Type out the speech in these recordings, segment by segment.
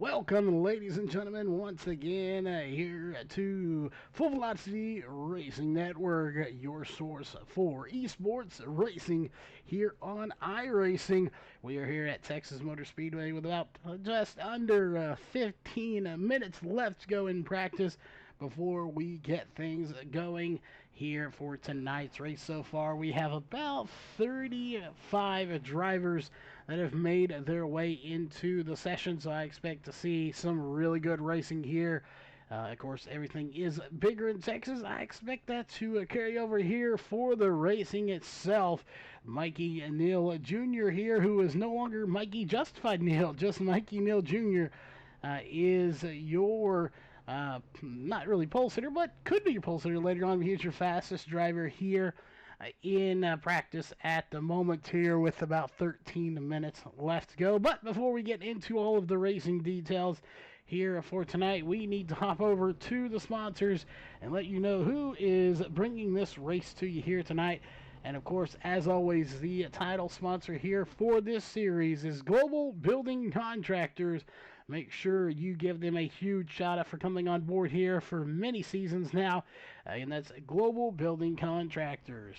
Welcome, ladies and gentlemen, once again here to Full Velocity Racing Network, your source for esports racing here on iRacing. We are here at Texas Motor Speedway with about just under 15 minutes left to go in practice before we get things going here for tonight's race. So far, we have about 35 drivers that have made their way into the session, so I expect to see some really good racing here. Of course, everything is bigger in Texas. I expect that to carry over here for the racing itself. Mikey Neal Jr. here, who is no longer Mikey Justified Neal, just Mikey Neal Jr. Is your not really pole sitter, but could be your pole sitter later on. He's your fastest driver here in practice at the moment here with about 13 minutes left to go. But before we get into all of the racing details here for tonight, we need to hop over to the sponsors and let you know who is bringing this race to you here tonight. And of course, as always, the title sponsor here for this series is Global Building Contractors. Make sure you give them a huge shout out for coming on board here for many seasons now, and that's Global Building Contractors.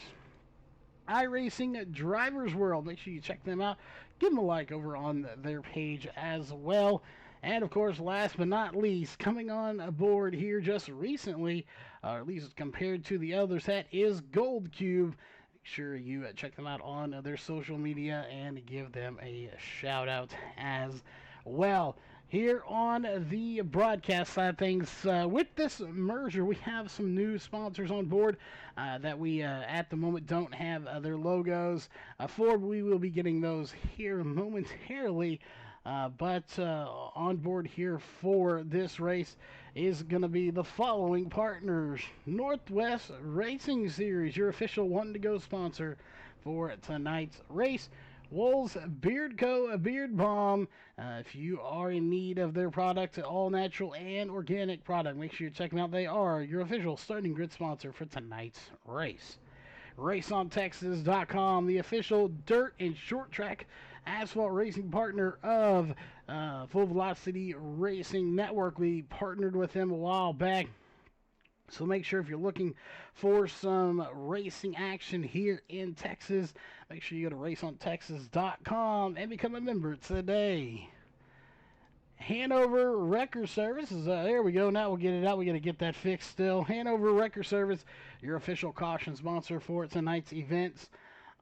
iRacing Drivers World, make sure you check them out. Give them a like over on their page as well. And of course, last but not least, coming on aboard here just recently, or at least compared to the others, that is Gold Cube. Make sure you check them out on their social media and give them a shout out as well. Here on the broadcast side of things, with this merger, we have some new sponsors on board that we at the moment don't have their logos for. We will be getting those here momentarily. But on board here for this race is going to be the following partners. Northwest Racing Series, your official one-to-go sponsor for tonight's race. Wool's Beard Co. a Beard Balm. If you are in need of their product, all natural and organic product, make sure you check them out. They are your official starting grid sponsor for tonight's race. RaceOnTexas.com, the official dirt and short track asphalt racing partner of Full Velocity Racing Network. We partnered with them a while back. So make sure if you're looking for some racing action here in Texas, make sure you go to RaceOnTexas.com and become a member today. Hanover Wrecker Service is there we go. Now we'll get it out. We got to get that fixed still. Hanover Wrecker Service, your official caution sponsor for tonight's events.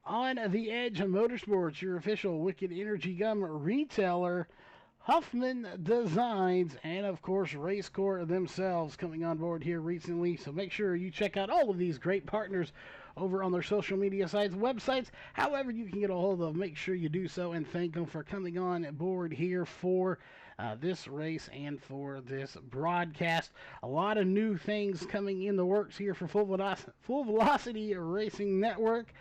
On the Edge Motorsports, your official Wicked Energy Gum retailer. Huffman Designs, and of course RACECORE themselves coming on board here recently. So make sure you check out all of these great partners over on their social media sites, websites, however you can get a hold of them. Make sure you do so and thank them for coming on board here for this race and for this broadcast. A lot of new things coming in the works here for Full Velocity Racing Network.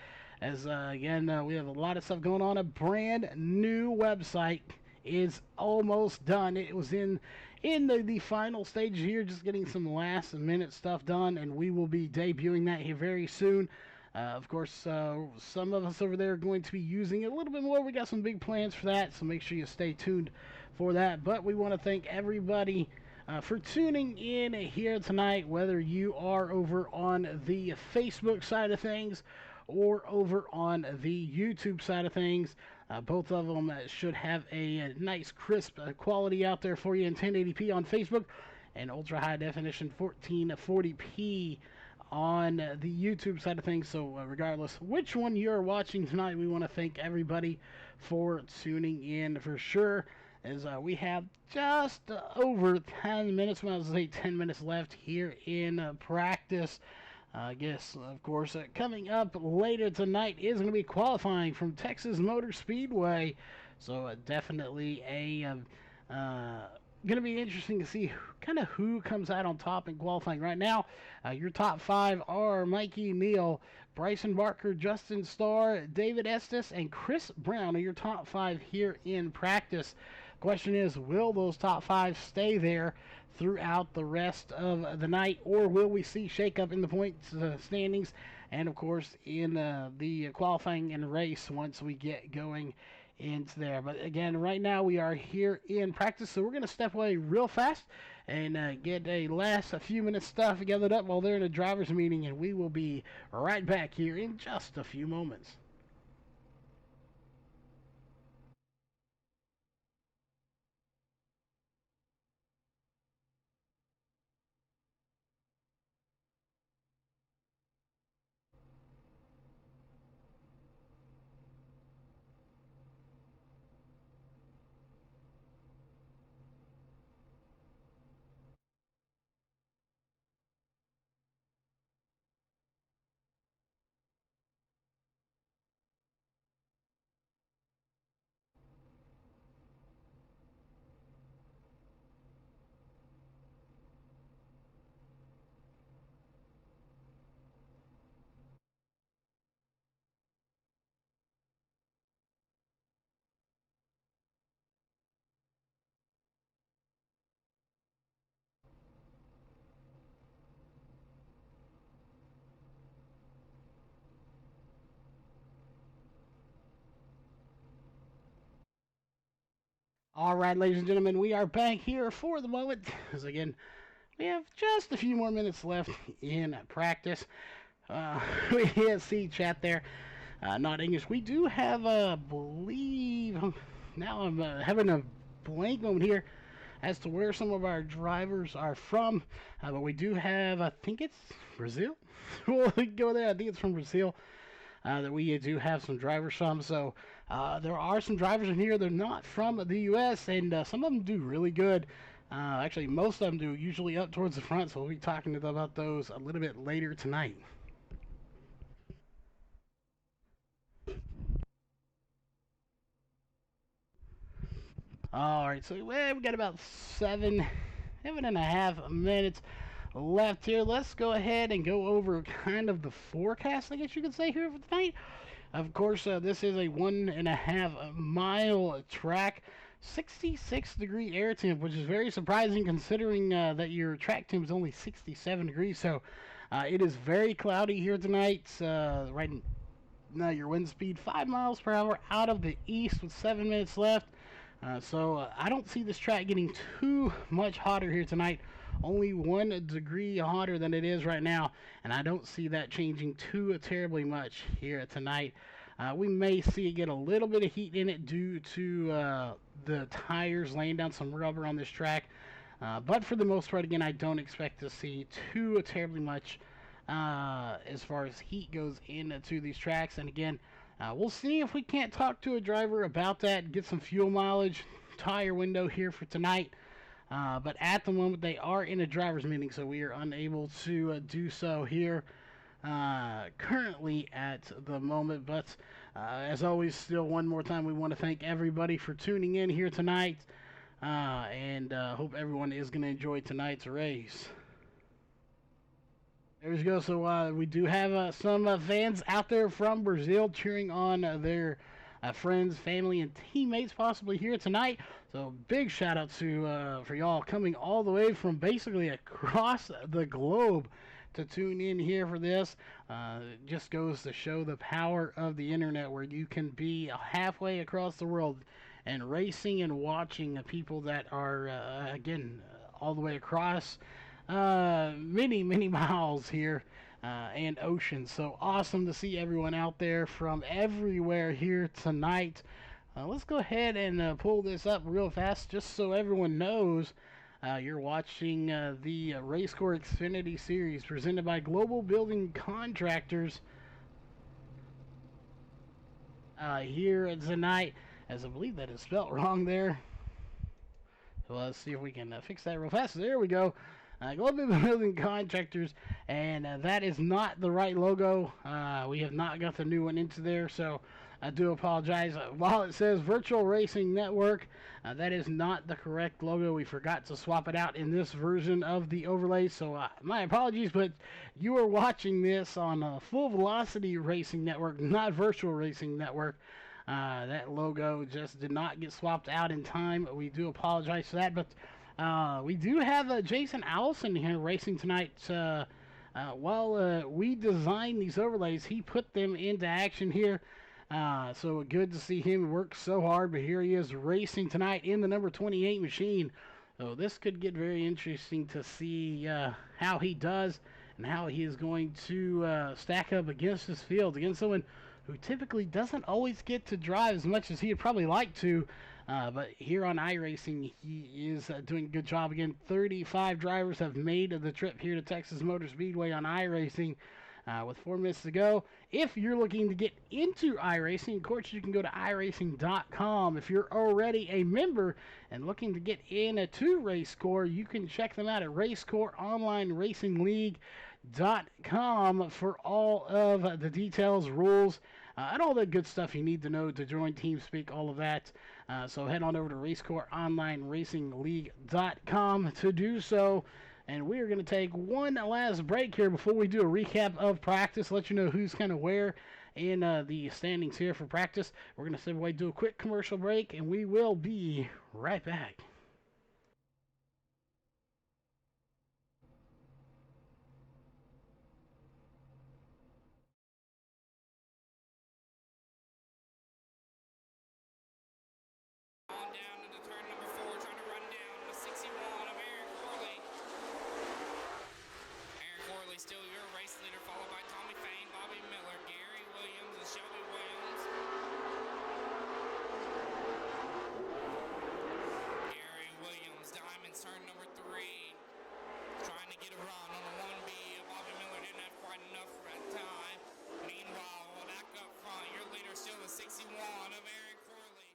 As again, we have a lot of stuff going on. A brand new website is almost done. It was in the final stage here, just getting some last minute stuff done, and we will be debuting that here very soon. Of course, some of us over there are going to be using it a little bit more. We got some big plans for that, so make sure you stay tuned for that. But we want to thank everybody for tuning in here tonight, whether you are over on the Facebook side of things or over on the YouTube side of things. Both of them should have a nice crisp quality out there for you in 1080p on Facebook and ultra high definition 1440p on the YouTube side of things. So regardless which one you're watching tonight, we want to thank everybody for tuning in for sure. As we have just over 10 minutes, well, I was going to say 10 minutes left here in practice. I guess, of course, coming up later tonight is going to be qualifying from Texas Motor Speedway. So definitely going to be interesting to see kind of who comes out on top in qualifying. Right now, your top five are Mikey Neal, Bryson Barker, Justin Starr, David Estes, and Chris Brown are your top five here in practice. Question is, will those top five stay there throughout the rest of the night, or will we see shakeup in the points standings and, of course, in the qualifying and race once we get going into there. But again, right now we are here in practice, so we're going to step away real fast and get a few minutes stuff gathered up while they're in a driver's meeting, and we will be right back here in just a few moments. All right, ladies and gentlemen, we are back here for the moment. As again, we have just a few more minutes left in practice. We see chat there, not English. We do have, believe, now I'm having a blank moment here as to where some of our drivers are from. But we do have, I think it's Brazil. We'll go there. I think it's from Brazil. That we do have some drivers from. So there are some drivers in here. They're not from the U.S., and some of them do really good. Actually, most of them do, usually up towards the front, so we'll be talking to them about those a little bit later tonight. All right, so we got about 7.5 minutes left here. Let's go ahead and go over kind of the forecast, I guess you could say, here for tonight. Of course, this is a 1.5 mile track, 66-degree air temp, which is very surprising considering that your track temp is only 67 degrees. So it is very cloudy here tonight. Right now, your wind speed 5 miles per hour out of the east with 7 minutes left. So I don't see this track getting too much hotter here tonight. Only 1 degree hotter than it is right now, and I don't see that changing too terribly much here tonight. We may see it get a little bit of heat in it due to the tires laying down some rubber on this track. But for the most part, again, I don't expect to see too terribly much as far as heat goes into these tracks. And again, we'll see if we can't talk to a driver about that, get some fuel mileage, tire window here for tonight. But at the moment, they are in a driver's meeting, so we are unable to do so here currently at the moment. But as always, still one more time, we want to thank everybody for tuning in here tonight, and hope everyone is going to enjoy tonight's race. There we go. So we do have some fans out there from Brazil cheering on their friends, family, and teammates possibly here tonight. So big shout out to for y'all coming all the way from basically across the globe to tune in here for this. It just goes to show the power of the internet, where you can be halfway across the world and racing and watching people that are again all the way across many miles here and oceans. So awesome to see everyone out there from everywhere here tonight. Let's go ahead and pull this up real fast just so everyone knows you're watching the RACECORE Xfinity Series presented by Global Building Contractors here tonight, as I believe that is spelt wrong there. So let's see if we can fix that real fast. There we go. Global Building Contractors, and that is not the right logo. We have not got the new one into there, so I do apologize. While it says Virtual Racing Network, that is not the correct logo. We forgot to swap it out in this version of the overlay, so my apologies, but you are watching this on Full Velocity Racing Network, not Virtual Racing Network. That logo just did not get swapped out in time. We do apologize for that, but we do have Jason Allison here racing tonight. While we designed these overlays, he put them into action here So good to see him work so hard, but here he is racing tonight in the number 28 machine. So this could get very interesting to see how he does and how he is going to stack up against his field, against someone who typically doesn't always get to drive as much as he'd probably like to. But here on iRacing, he is doing a good job. Again, 35 drivers have made the trip here to Texas Motor Speedway on iRacing. With 4 minutes to go. If you're looking to get into iRacing, of course, you can go to iRacing.com. If you're already a member and looking to get into RACECORE, you can check them out at RACECORE Online Racing League.com for all of the details, rules, and all the good stuff you need to know to join TeamSpeak, all of that. So head on over to RACECORE Online Racing League.com to do so. And we are going to take one last break here before we do a recap of practice, let you know who's kind of where in the standings here for practice. We're going to step away, do a quick commercial break, and we will be right back. Still your race leader, followed by Tommy Fain, Bobby Miller, Gary Williams, and Shelby Williams. Gary Williams, Diamonds, turn number 3. Trying to get a run on the 1B. Bobby Miller didn't have quite enough for that time. Meanwhile, back up front, your leader still the 61 of Aaron Corley.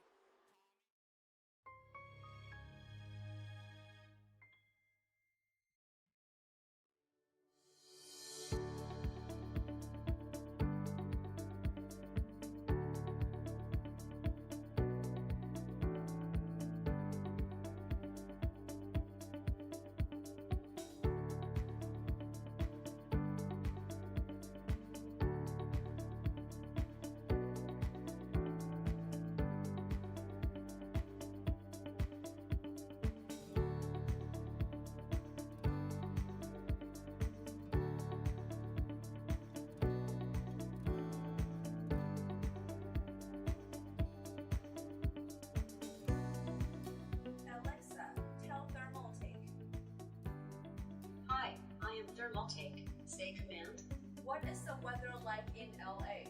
Thermaltake. Say command. What is the weather like in LA?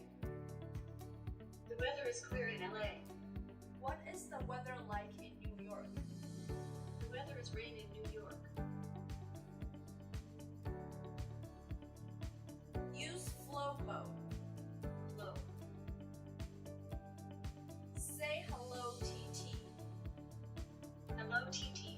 The weather is clear in LA. What is the weather like in New York? The weather is rain in New York. Use flow mode. Flow. Say hello, TT. Hello, TT.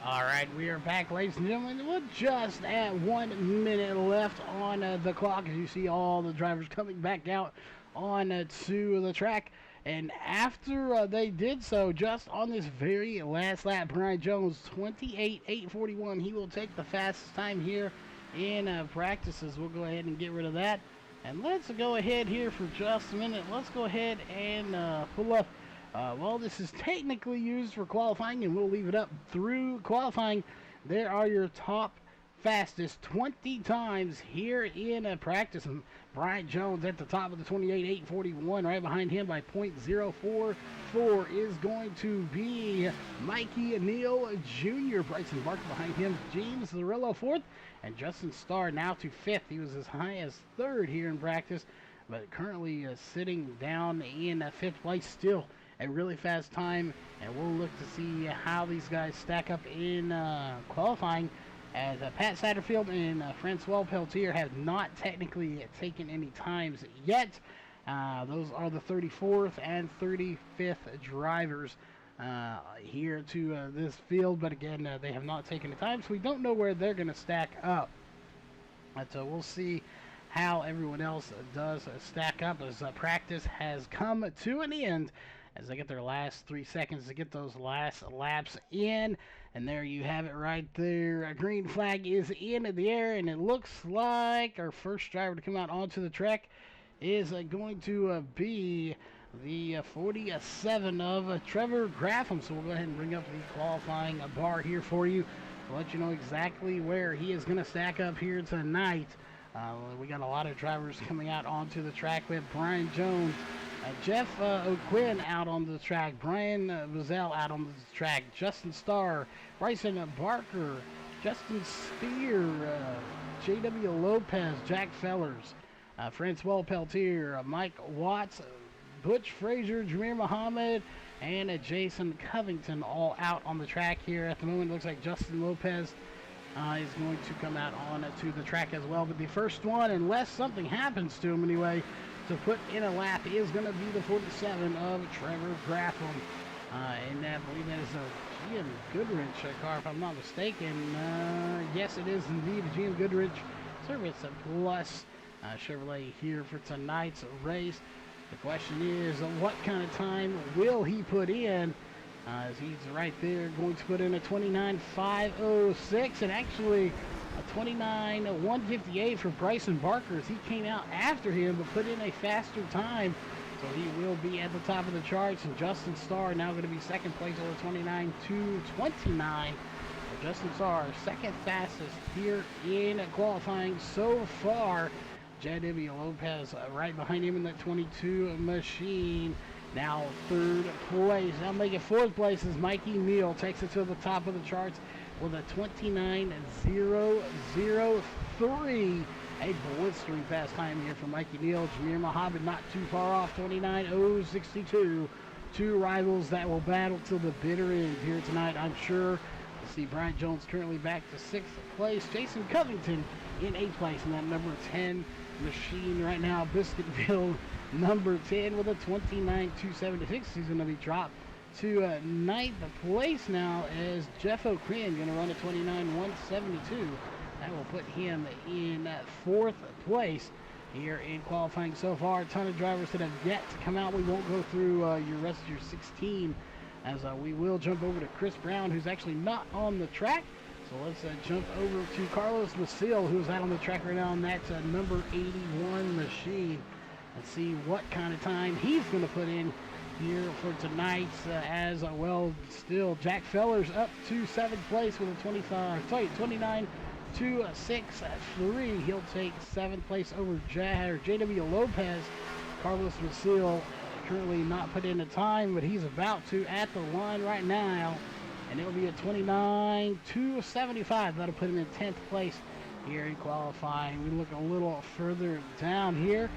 All right, we are back, ladies and gentlemen. We're just at 1 minute left on the clock as you see all the drivers coming back out on to the track. And after they did so, just on this very last lap, Brian Jones, 28.841. He will take the fastest time here in practices. We'll go ahead and get rid of that. And let's go ahead here for just a minute. Let's go ahead and pull up. Well, this is technically used for qualifying, and we'll leave it up through qualifying. There are your top fastest 20 times here in practice. And Bryant Jones at the top of the 28.841. Right behind him by .044 is going to be Mikey Neal Jr. Bryson Barker behind him. James Zarillo fourth. And Justin Starr now to fifth. He was as high as third here in practice, but currently sitting down in fifth place still. A really fast time, and we'll look to see how these guys stack up in qualifying, as Pat Satterfield and Francois Peltier have not technically taken any times yet. Those are the 34th and 35th drivers here to this field, but again, they have not taken the time, so we don't know where they're going to stack up. So we'll see how everyone else does stack up as practice has come to an end. as they get their last 3 seconds to get those last laps in. And there you have it right there. A green flag is in the air, and it looks like our first driver to come out onto the track is going to be the 47 of Trevor Graffam. So we'll go ahead and bring up the qualifying bar here for you to let you know exactly where he is going to stack up here tonight. We got a lot of drivers coming out onto the track. We have Brian Jones, Jeff O'Quinn out on the track, Brian Vazell out on the track, Justin Starr, Bryson Barker, Justin Spear, J.W. Lopez, Jack Fellers, Francois Peltier, Mike Watts, Butch Frazier, Jameer Muhammad, and Jason Covington all out on the track here at the moment. It looks like Justin Lopez is going to come out on to the track as well. But the first one, unless something happens to him anyway, to put in a lap is going to be the 47 of Trevor Graffam. And I believe that is a GM Goodrich car, if I'm not mistaken. Yes, it is indeed a GM Goodrich Service Plus Chevrolet here for tonight's race. The question is, what kind of time will he put in? As he's right there going to put in a 29.506, and actually a 29.158 for Bryson Barker as he came out after him but put in a faster time. So he will be at the top of the charts, and Justin Starr now going to be second place over 29.229. Justin Starr, second fastest here in qualifying so far. J.W. Lopez right behind him in that 22 machine. Now third place. Now making fourth place is Mikey Neal. Takes it to the top of the charts with a 29.003. A blistering fast time here for Mikey Neal. Jameer Muhammad not too far off, 29.062. Two rivals that will battle till the bitter end here tonight, I'm sure. You see Brian Jones currently back to sixth place. Jason Covington in eighth place in that number 10 machine right now. Biscuitville number 10 with a 29.276. He's going to be dropped to ninth place now as Jeff O'Quinn going to run a 29.172. That will put him in fourth place here in qualifying so far. A ton of drivers that have yet to come out. We won't go through your rest of your 16 as we will jump over to Chris Brown, who's actually not on the track. So let's jump over to Carlos Maciel, who's out on the track right now on that number 81 machine. And see what kind of time he's going to put in here for tonight's as well. Still, Jack Fellers up to seventh place with a 29.263. He'll take seventh place over J.W. Lopez. Carlos Maciel currently not put in a time, but he's about to at the line right now. And it'll be a 29.275. That'll put him in 10th place here in qualifying. We look a little further down here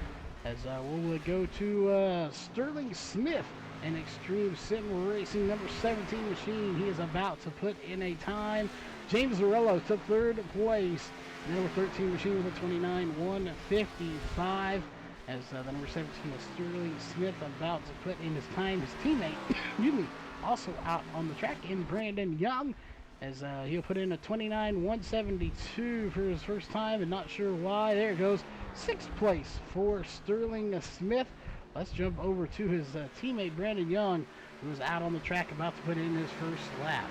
as we'll go to Sterling Smith, an Extreme Sim Racing number 17 machine. He is about to put in a time. James Zarello took third place. Number 13 machine with a 29.155. As the number 17 is Sterling Smith about to put in his time. His teammate, excuse me, also out on the track in Brandon Young, as he'll put in a 29.172 for his first time, and not sure why. There it goes. Sixth place for Sterling Smith. Let's jump over to his teammate Brandon Young, who is out on the track about to put in his first lap.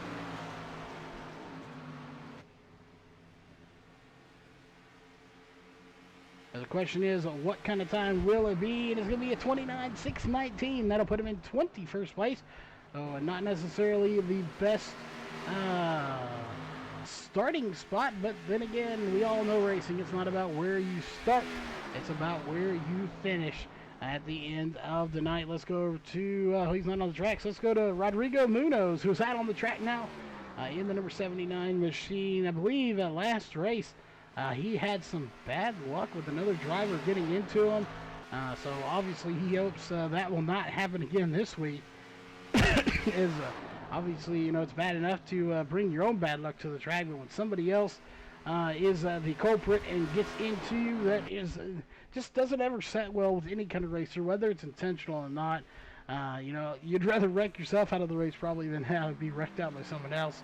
The question is, what kind of time will it be? It is going to be a 29.619. That'll put him in 21st place. So not necessarily the best starting spot, but then again, we all know racing. It's not about where you start. It's about where you finish at the end of the night. Let's go over to, he's not on the track, so let's go to Rodrigo Munoz, who's out on the track now in the number 79 machine. I believe last race, he had some bad luck with another driver getting into him. So obviously he hopes that will not happen again this week. Is obviously, you know, it's bad enough to bring your own bad luck to the track, but when somebody else is the culprit and gets into you, that is just doesn't ever set well with any kind of racer, whether it's intentional or not. You know, you'd rather wreck yourself out of the race probably than have it be wrecked out by someone else.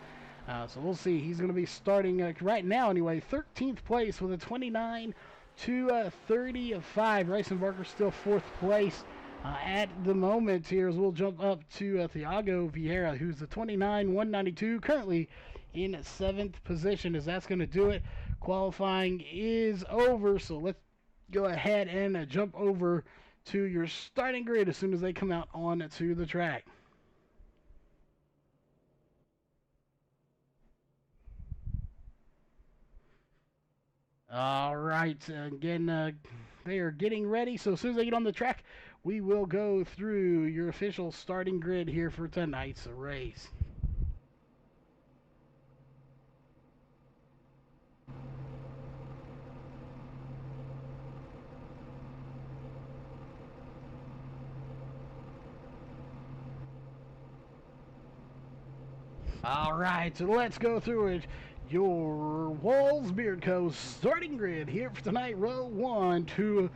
So we'll see. He's going to be starting right now anyway, 13th place with a 29.235. Bryson Barker still fourth place At the moment here, as we'll jump up to Thiago Vieira, who's the 29 192, currently in 7th position, as that's going to do it. Qualifying is over, so let's go ahead and jump over to your starting grid as soon as they come out onto the track. All right, again, they are getting ready, so as soon as they get on the track, we will go through your official starting grid here for tonight's race. All right, so let's go through it. Your Walls Beard Co. starting grid here for tonight. Row 1, two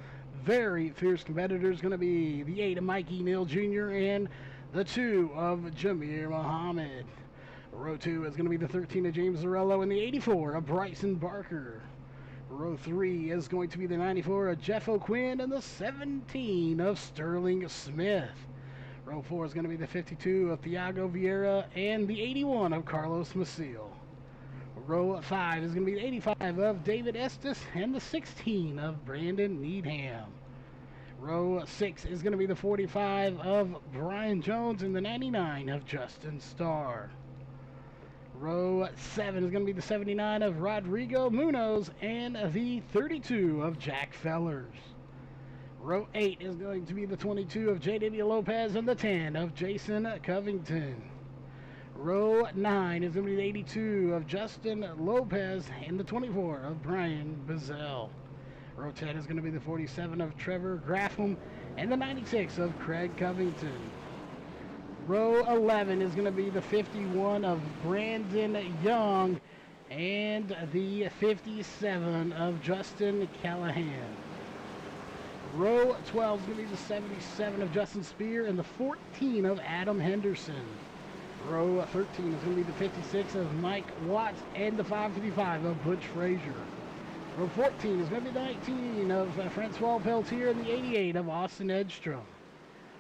very fierce competitors. Going to be the 8 of Mikey Neal Jr. and the 2 of Jameer Muhammad. Row 2 is going to be the 13 of James Zarello and the 84 of Bryson Barker. Row 3 is going to be the 94 of Jeff O'Quinn and the 17 of Sterling Smith. Row 4 is going to be the 52 of Thiago Vieira and the 81 of Carlos Maciel. Row 5 is going to be the 85 of David Estes and the 16 of Brandon Needham. Row 6 is going to be the 45 of Brian Jones and the 99 of Justin Starr. Row 7 is going to be the 79 of Rodrigo Munoz and the 32 of Jack Fellers. Row 8 is going to be the 22 of J.D. Lopez and the 10 of Jason Covington. Row 9 is going to be the 82 of Justin Lopez and the 24 of Brian Bazell. Row 10 is going to be the 47 of Trevor Graffam and the 96 of Craig Covington. Row 11 is going to be the 51 of Brandon Young and the 57 of Justin Callahan. Row 12 is going to be the 77 of Justin Spear and the 14 of Adam Henderson. Row 13 is going to be the 56 of Mike Watts and the 555 of Butch Frazier. Row 14 is going to be the 19 of Francois Peltier and the 88 of Austin Edstrom.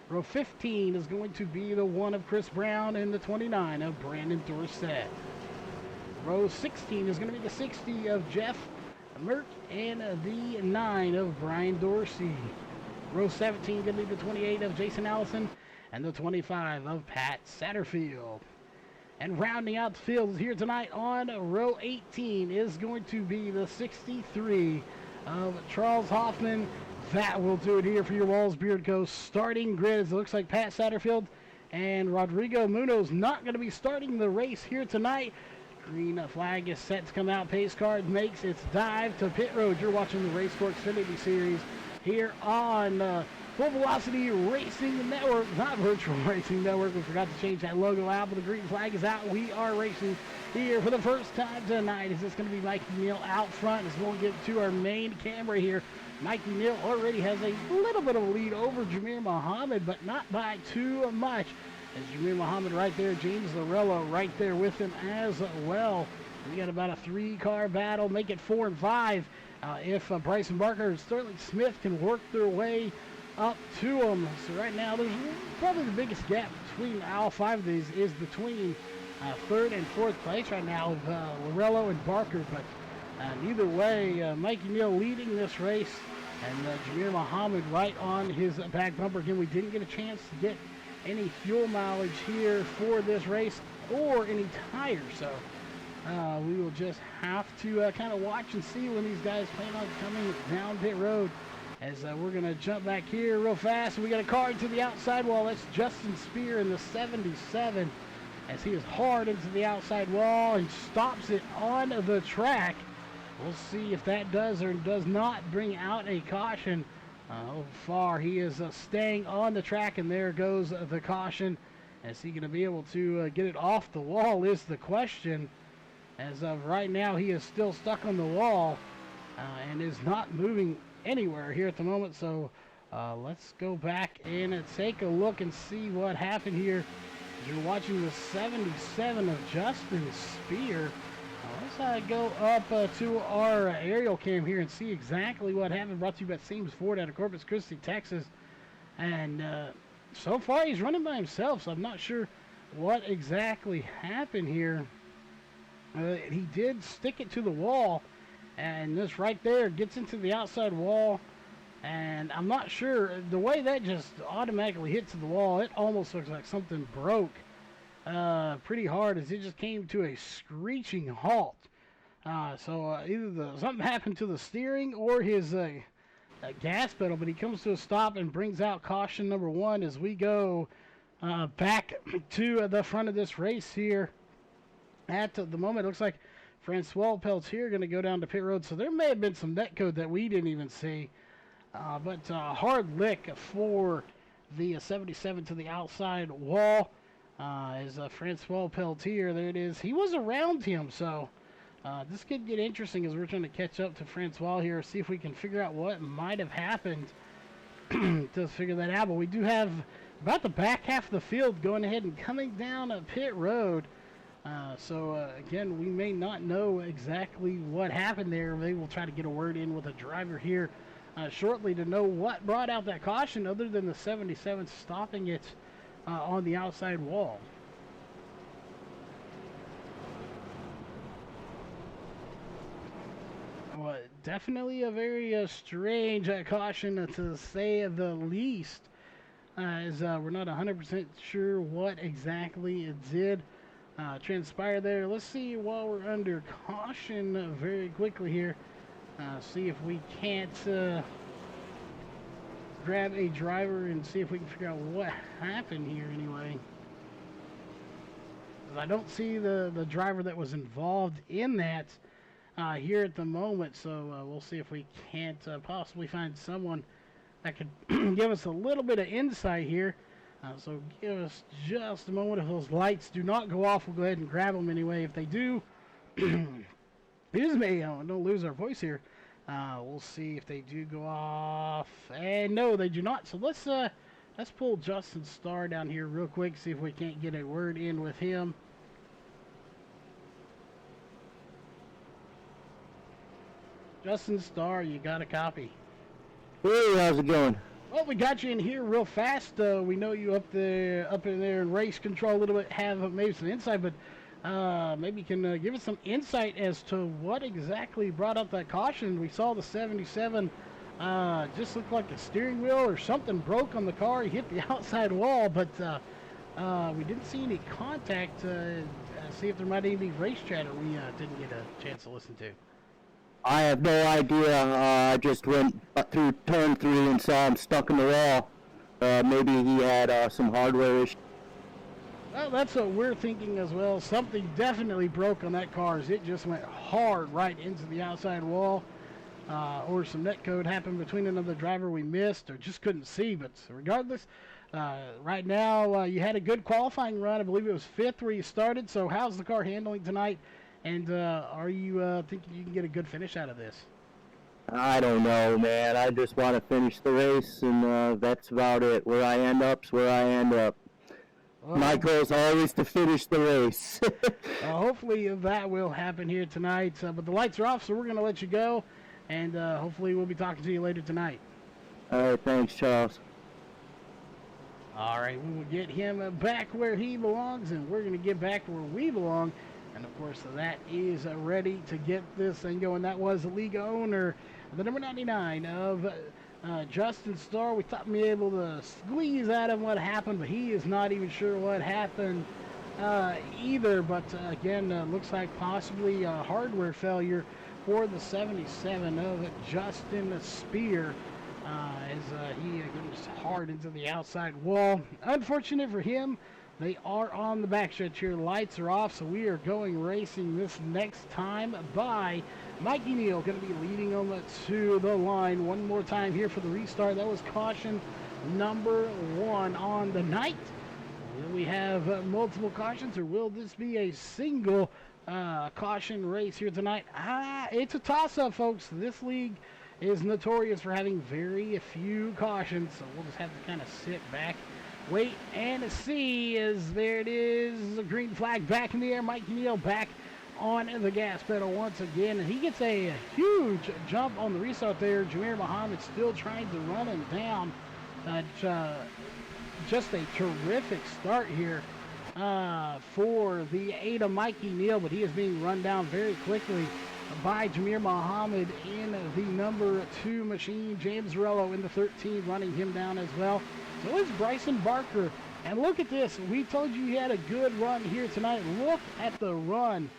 Row 15 is going to be the 1 of Chris Brown and the 29 of Brandon Dorsett. Row 16 is going to be the 60 of Jeff Merck and the 9 of Brian Dorsey. Row 17 is going to be the 28 of Jason Allison and the 25 of Pat Satterfield. And rounding out the field here tonight on row 18 is going to be the 63 of Charles Hoffman. That will do it here for your Walls Beard Co. starting grid. It looks like Pat Satterfield and Rodrigo Munoz not going to be starting the race here tonight. Green flag is set to come out. Pace car makes its dive to pit road. You're watching the RACECORE Xfinity Series here on Full Velocity Racing Network, not Virtual Racing Network. We forgot to change that logo out, but the green flag is out. We are racing here for the first time tonight. Is this going to be Mikey Neal out front as we'll get to our main camera here. Mikey Neal already has a little bit of a lead over Jameer Muhammad, but not by too much. As Jameer Muhammad right there, James Zarello right there with him as well. We got about a 3-car battle, make it 4 and 5. If Bryson Barker and Sterling Smith can work their way up to them. So right now, there's probably the biggest gap between all 5 of these is between 3rd and 4th place right now of Lorello and Barker. But either way, Mikey Neal leading this race and Jameer Muhammad right on his back bumper. Again, we didn't get a chance to get any fuel mileage here for this race or any tires. So we will just have to kind of watch and see when these guys plan on coming down pit road. As we're going to jump back here real fast. We got a car into the outside wall. That's Justin Spear in the 77 as he is hard into the outside wall and stops it on the track. We'll see if that does or does not bring out a caution. So far he is staying on the track, and there goes the caution. Is he going to be able to get it off the wall is the question. As of right now, he is still stuck on the wall and is not moving anywhere here at the moment. So let's go back and take a look and see what happened here. As you're watching the 77 of Justin Spear. Let's go up to our aerial cam here and see exactly what happened. Brought to you by Seams Ford out of Corpus Christi, Texas. And so far he's running by himself, so I'm not sure what exactly happened here. He did stick it to the wall, and this right there gets into the outside wall. And I'm not sure, the way that just automatically hits the wall, it almost looks like something broke pretty hard as it just came to a screeching halt. So either something happened to the steering or his gas pedal, but he comes to a stop and brings out caution number 1 as we go back to the front of this race here. At the moment, it looks like Francois Peltier going to go down to pit road, so there may have been some net code that we didn't even see. But hard lick for the 77 to the outside wall is Francois Peltier. There it is. He was around him, so this could get interesting as we're trying to catch up to Francois here, see if we can figure out what might have happened to figure that out. But we do have about the back half of the field going ahead and coming down a pit road. So again, we may not know exactly what happened there. Maybe we'll try to get a word in with a driver here shortly to know what brought out that caution other than the 77 stopping it on the outside wall. Well, definitely a very strange caution to say the least, as we're not 100% sure what exactly it did transpire there. Let's see while we're under caution very quickly here. See if we can't grab a driver and see if we can figure out what happened here anyway. I don't see the driver that was involved in that here at the moment, so we'll see if we can't possibly find someone that could give us a little bit of insight here. So give us just a moment. If those lights do not go off, we'll go ahead and grab them anyway. If they do, excuse me, don't lose our voice here. We'll see if they do go off. And no, they do not. So let's pull Justin Starr down here real quick, see if we can't get a word in with him. Justin Starr, you got a copy? Hey, how's it going? Well, we got you in here real fast. We know you up in there in race control a little bit, have maybe some insight, but maybe you can give us some insight as to what exactly brought up that caution. We saw the 77 just looked like a steering wheel or something broke on the car. He hit the outside wall, but we didn't see any contact. See if there might even be race chatter we didn't get a chance to listen to. I have no idea. I just went through turn 3 and saw him stuck in the wall. Maybe he had some hardware issue. Well, that's what we're thinking as well. Something definitely broke on that car as it just went hard right into the outside wall. Or some netcode happened between another driver we missed or just couldn't see. But regardless, right now you had a good qualifying run. I believe it was 5th where you started. So how's the car handling tonight? And are you thinking you can get a good finish out of this? I don't know, man. I just want to finish the race, and that's about it. Where I end up's where I end up. Well, my goal is always to finish the race. Hopefully that will happen here tonight. But the lights are off, so we're going to let you go. And hopefully we'll be talking to you later tonight. All right, thanks, Charles. All right, we will get him back where he belongs, and we're going to get back where we belong. And, of course, that is ready to get this thing going. That was the league owner, the number 99 of Justin Starr. We thought we'd be able to squeeze out of what happened, but he is not even sure what happened either. But, again, looks like possibly a hardware failure for the 77 of Justin Spear as he goes hard into the outside wall. Unfortunate for him. They are on the backstretch here. Lights are off, so we are going racing this next time by Mikey Neal. Going to be leading them to the line one more time here for the restart. That was caution number 1 on the night. Will we have multiple cautions, or will this be a single caution race here tonight? It's a toss-up, folks. This league is notorious for having very few cautions, so we'll just have to kind of sit back, wait and see. As there it is, the green flag back in the air. Mike Neal back on the gas pedal once again, and he gets a huge jump on the restart there. Jameer Muhammad still trying to run him down. Just a terrific start here for the Ada Mikey Neal, but he is being run down very quickly by Jameer Muhammad in the number 2 machine. James Zarello in the 13 running him down as well. So is Bryson Barker. And look at this. We told you he had a good run here tonight. Look at the run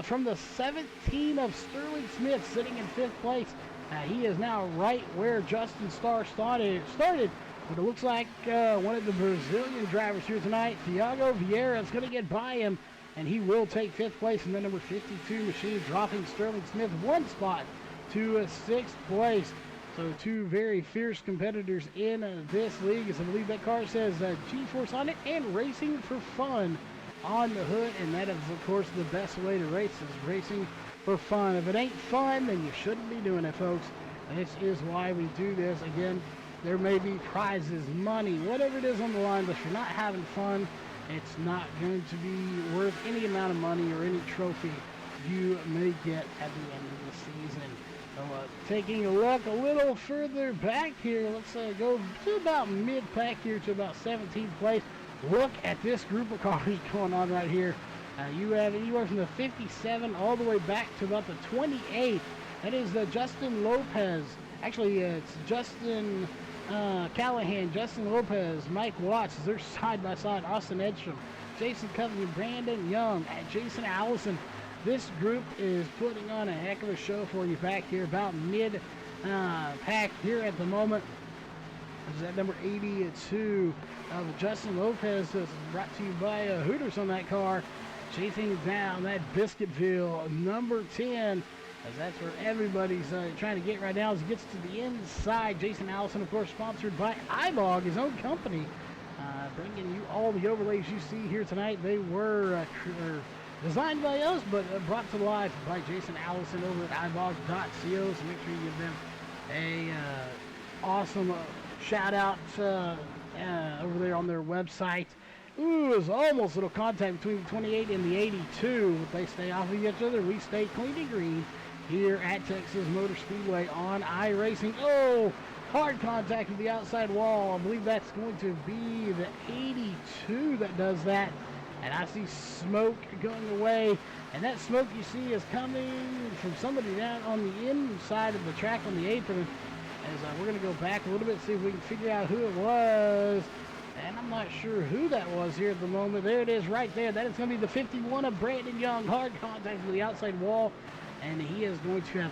from the 17 of Sterling Smith sitting in 5th place. He is now right where Justin Starr started. But it looks like one of the Brazilian drivers here tonight, Thiago Vieira, is going to get by him. And he will take 5th place in the number 52 machine, dropping Sterling Smith 1 spot to 6th place. So 2 very fierce competitors in this league. As I believe that car says G-Force on it and racing for fun on the hood. And that is, of course, the best way to race is racing for fun. If it ain't fun, then you shouldn't be doing it, folks. This is why we do this. Again, there may be prizes, money, whatever it is on the line, but if you're not having fun, it's not going to be worth any amount of money or any trophy you may get at the end of the season. So taking a look a little further back here, let's go to about mid-pack here to about 17th place. Look at this group of cars going on right here. You have anywhere from the 57 all the way back to about the 28. That is Justin Lopez. Actually, it's Justin Callahan, Justin Lopez, Mike Watts. They're side by side. Austin Edstrom, Jason Covington, Brandon Young, and Jason Allison. This group is putting on a heck of a show for you back here, about mid-pack here at the moment. This is at number 82. Justin Lopez is brought to you by Hooters on that car. Chasing down that Biscuitville number 10. As that's where everybody's trying to get right now as he gets to the inside. Jason Allison, of course, sponsored by iBog, his own company, bringing you all the overlays you see here tonight. They were designed by us, but brought to life by Jason Allison over at iBog.co. So make sure you give them a awesome shout out over there on their website. Ooh, it's almost a little contact between the 28 and the 82. But they stay off of each other. We stay clean and green here at Texas Motor Speedway on iRacing. Oh, hard contact with the outside wall. I believe that's going to be the 82 that does that. And I see smoke going away. And that smoke you see is coming from somebody down on the inside of the track on the apron. As we're going to go back a little bit, see if we can figure out who it was. And I'm not sure who that was here at the moment. There it is right there. That is going to be the 51 of Brandon Young. Hard contact with the outside wall. And he is going to have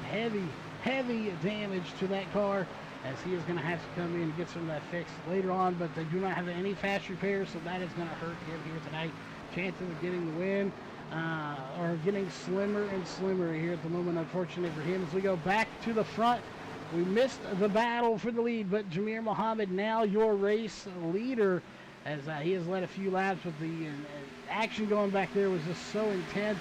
heavy damage to that car, as he is going to have to come in and get some of that fixed later on. But they do not have any fast repairs, so that is going to hurt him here tonight. Chances of getting the win are getting slimmer and slimmer here at the moment, unfortunately for him. As we go back to the front, we missed the battle for the lead, but Jameer Muhammad now your race leader, as he has led a few laps, but the action going back there was just so intense.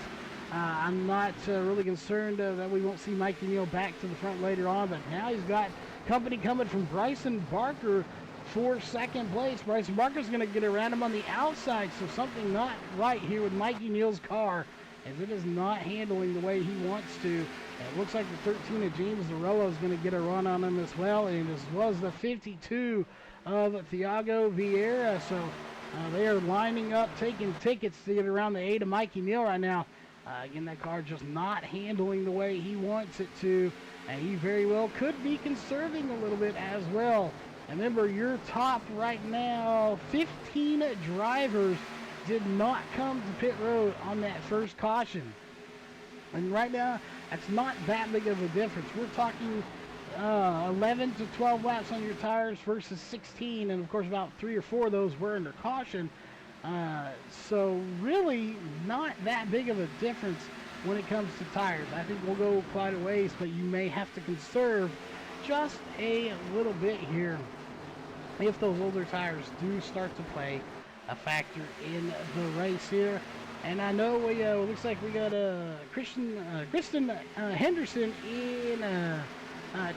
I'm not really concerned that we won't see Mikey Neal back to the front later on, but now he's got company coming from Bryson Barker for second place. Bryson Barker's going to get around him on the outside, so something not right here with Mikey Neal's car, as it is not handling the way he wants to. It looks like the 13 of James Zarello is going to get a run on him as well, and as was the 52 of Thiago Vieira. So they are lining up, taking tickets to get around the 8 of Mikey Neal right now. Again, that car just not handling the way he wants it to, and he very well could be conserving a little bit as well. And remember, your top right now, 15 drivers did not come to pit road on that first caution. And right now, that's not that big of a difference. We're talking 11 to 12 laps on your tires versus 16, and of course about 3 or 4 of those were under caution. So really not that big of a difference when it comes to tires. I think we'll go quite a ways, but you may have to conserve just a little bit here if those older tires do start to play a factor in the race here. And I know we looks like we got Kristen Henderson in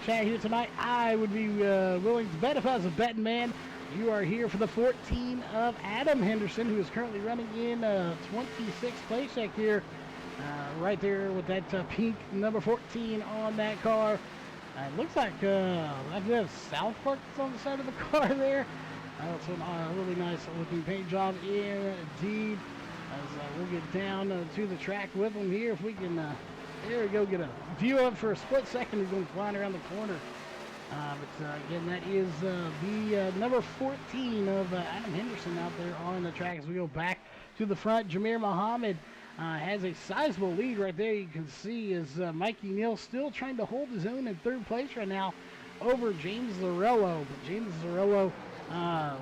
chat here tonight. I would be willing to bet if I was a betting man. You are here for the 14 of Adam Henderson, who is currently running in 26th place here, right there with that pink number 14 on that car. It looks like I do have South Park that's on the side of the car there. That's a really nice looking paint job indeed. As we'll get down to the track with him here. If we can, there we go, get a view of it for a split second. He's going flying around the corner. Again, that is the number 14 of Adam Henderson out there on the track. As we go back to the front, Jameer Muhammad has a sizable lead right there. You can see as Mikey Neal still trying to hold his own in third place right now over James Zarello. But James Zarello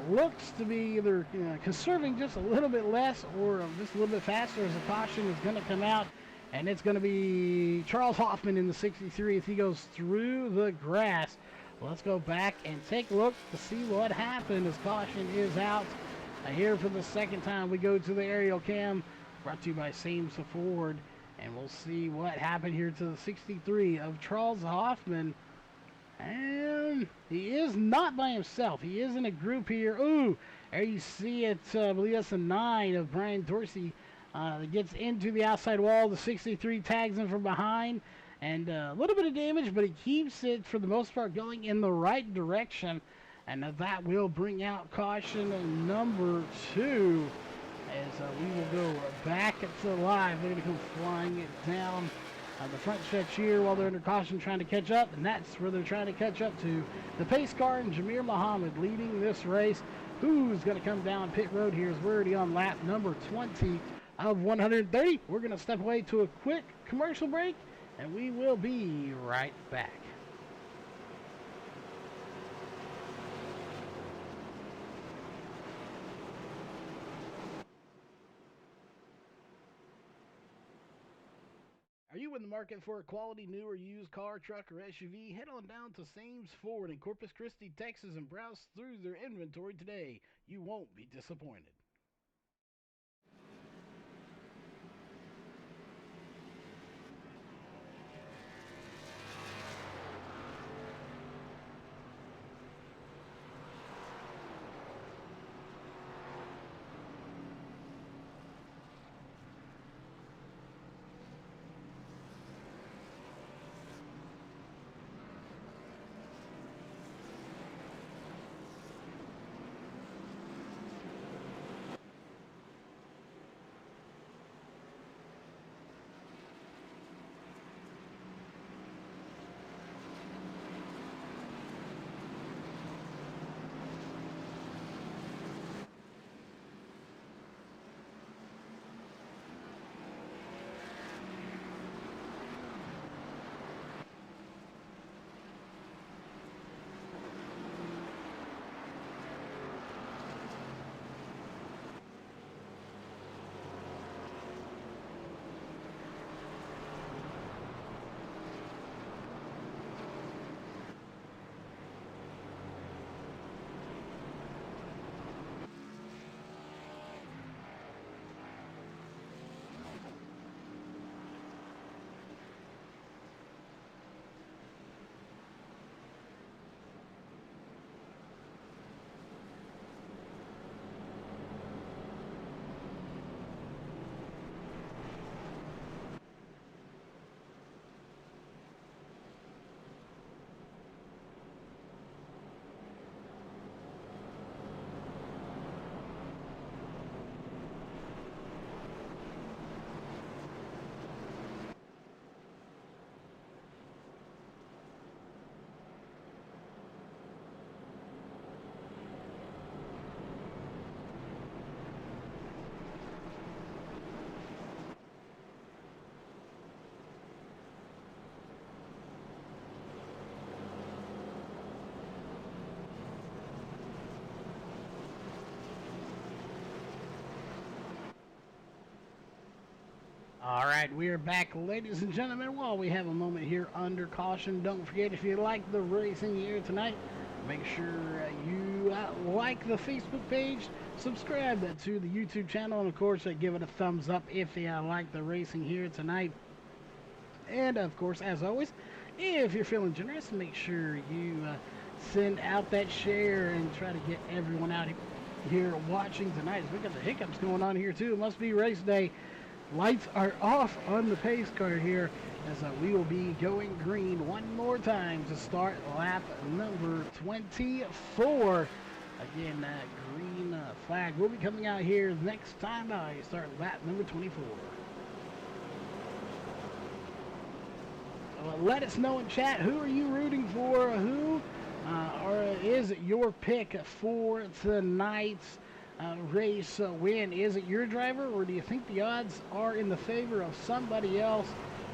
looks to be either conserving just a little bit less or just a little bit faster as the caution is going to come out. And it's going to be Charles Hoffman in the 63 as he goes through the grass. Let's go back and take a look to see what happened as caution is out. Here for the second time, we go to the aerial cam brought to you by Sames Ford. And we'll see what happened here to the 63 of Charles Hoffman. And he is not by himself. He is in a group here. Ooh, there you see it. I believe that's the 9 of Brian Dorsey. That gets into the outside wall. The 63 tags him from behind. And a little bit of damage, but he keeps it, for the most part, going in the right direction. And that will bring out caution number 2. As we will go back to live. They're going to come flying it down the front stretch here while they're under caution trying to catch up. And that's where they're trying to catch up to. The pace car and Jameer Muhammad leading this race. Who's going to come down pit road here is we're already on lap number 20 of 130. We're going to step away to a quick commercial break, and we will be right back. Are you in the market for a quality new or used car, truck, or SUV? Head on down to Sames Ford in Corpus Christi, Texas, and browse through their inventory today. You won't be disappointed. All right, we are back, ladies and gentlemen. While we have a moment here under caution, don't forget, if you like the racing here tonight, make sure you like the Facebook page, subscribe to the YouTube channel, and of course, give it a thumbs up if you like the racing here tonight. And of course, as always, if you're feeling generous, make sure you send out that share and try to get everyone out here watching tonight. We got the hiccups going on here too. It must be race day. Lights are off on the pace car here as we will be going green one more time to start lap number 24. Again, that green flag will be coming out here next time I start lap number 24. Let us know in chat, who are you rooting for? Who or is your pick for tonight's race win? Is it your driver, or do you think the odds are in the favor of somebody else?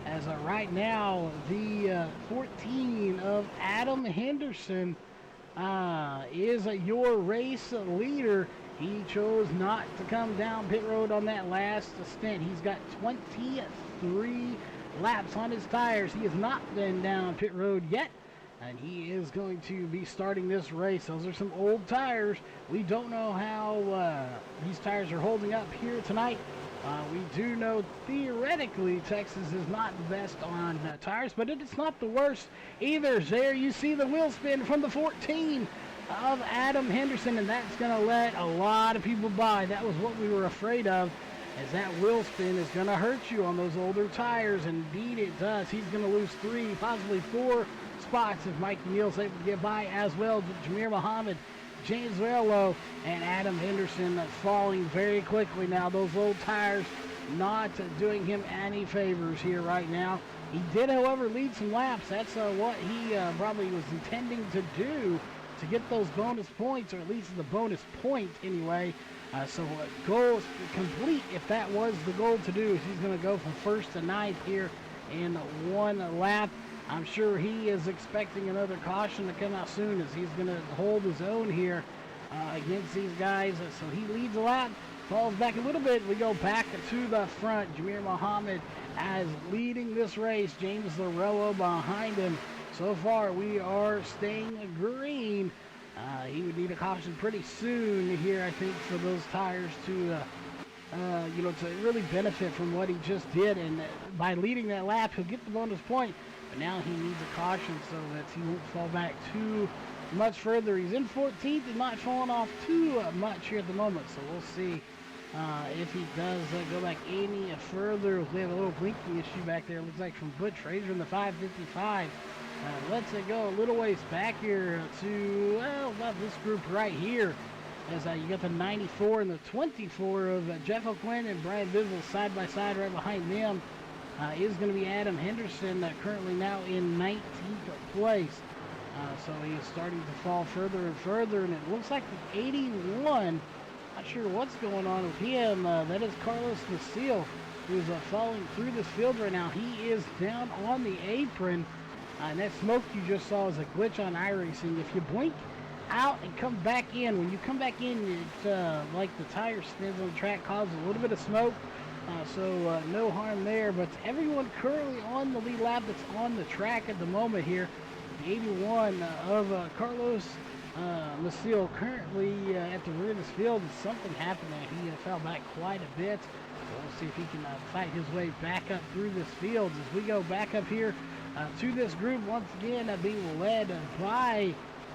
As right now, the 14 of Adam Henderson is your race leader. He chose not to come down pit road on that last stint. He's got 23 laps on his tires. He has not been down pit road yet, and he is going to be starting this race. Those are some old tires. We don't know how these tires are holding up here tonight. We do know theoretically Texas is not the best on tires, but it's not the worst either. There you see the wheel spin from the 14 of Adam Henderson, and that's going to let a lot of people by. That was what we were afraid of, as that wheel spin is going to hurt you on those older tires. Indeed it does. He's going to lose 3, possibly 4 spots if Mikey Neal's able to get by, as well as Jameer Muhammad, James Verlo, and Adam Henderson falling very quickly now. Those old tires not doing him any favors here right now. He did, however, lead some laps. That's what he probably was intending to do, to get those bonus points, or at least the bonus point anyway. So goal complete if that was the goal to do. He's going to go from first to ninth here in one lap. I'm sure he is expecting another caution to come out soon, as he's going to hold his own here against these guys. So he leads a lap, falls back a little bit. We go back to the front. Jameer Muhammad as leading this race. James Lorello behind him. So far we are staying green. He would need a caution pretty soon here, I think, for those tires to to really benefit from what he just did. And by leading that lap, he'll get the bonus point. But now he needs a caution so that he won't fall back too much further. He's in 14th and not falling off too much here at the moment. So we'll see if he does go back any further. We have a little blinking issue back there. It looks like from Butch Fraser in the 555. Let's go a little ways back here to, well, about this group right here. As you got the 94 and the 24 of Jeff O'Quinn and Brian Bizzle side by side. Right behind them is going to be Adam Henderson, currently now in 19th place. So he is starting to fall further and further, and it looks like the 81, not sure what's going on with him. That is Carlos Lucille, who's falling through this field right now. He is down on the apron. And that smoke you just saw is a glitch on iRacing. If you blink out and come back in, when you come back in, it's like the tire spins on the track, causes a little bit of smoke. So no harm there. But everyone currently on the lead lap that's on the track at the moment here. The 81 of Carlos Lucille currently at the rear of this field. Something happened there. He fell back quite a bit. We'll see if he can fight his way back up through this field as we go back up here to this group once again, being led by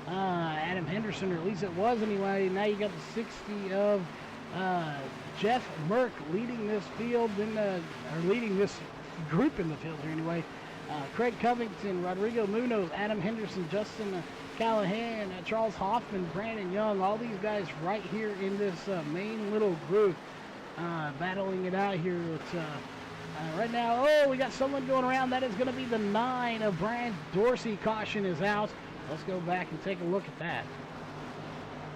Adam Henderson, or at least it was anyway. Now you got the 60 of Jeff Merck leading this field, or leading this group in the field here anyway. Craig Covington, Rodrigo Munoz, Adam Henderson, Justin Callahan, Charles Hoffman, Brandon Young, all these guys right here in this main little group battling it out here. Right now, we got someone going around. That is going to be the 9 of Brian Dorsey. Caution is out. Let's go back and take a look at that.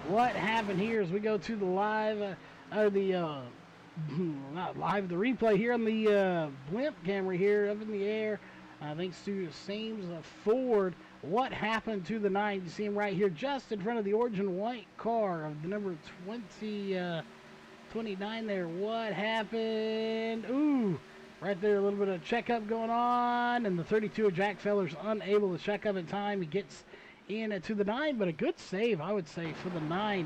What happened here as we go to the live, not live, the replay here on the blimp camera here up in the air. Thanks to Sames Ford. What happened to the 9? You see him right here just in front of the origin white car of the number 29 there. What happened? Ooh. Right there, a little bit of checkup going on, and the 32 of Jack Feller's unable to check up in time. He gets in to the 9, but a good save, I would say, for the 9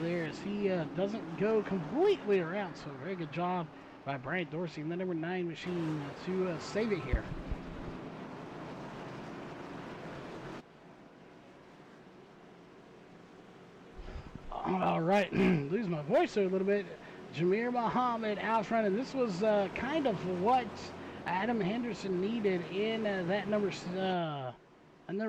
there, as he doesn't go completely around. So very good job by Brian Dorsey and the number 9 machine to save it here. All right, lose my voice there a little bit. Jameer Muhammad out front, and this was kind of what Adam Henderson needed in that number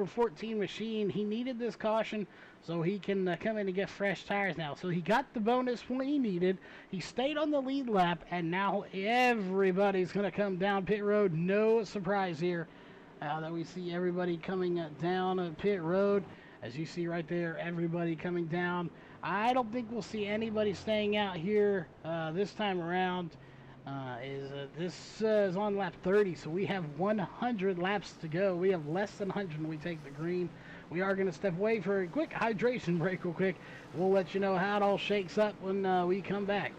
14 machine. He needed this caution so he can come in and get fresh tires now. So he got the bonus point he needed. He stayed on the lead lap, and now everybody's going to come down pit road. No surprise here that we see everybody coming down pit road. As you see right there, everybody coming down. I don't think we'll see anybody staying out here this time around. This is on lap 30, so we have 100 laps to go. We have less than 100 when we take the green. We are going to step away for a quick hydration break real quick. We'll let you know how it all shakes up when we come back.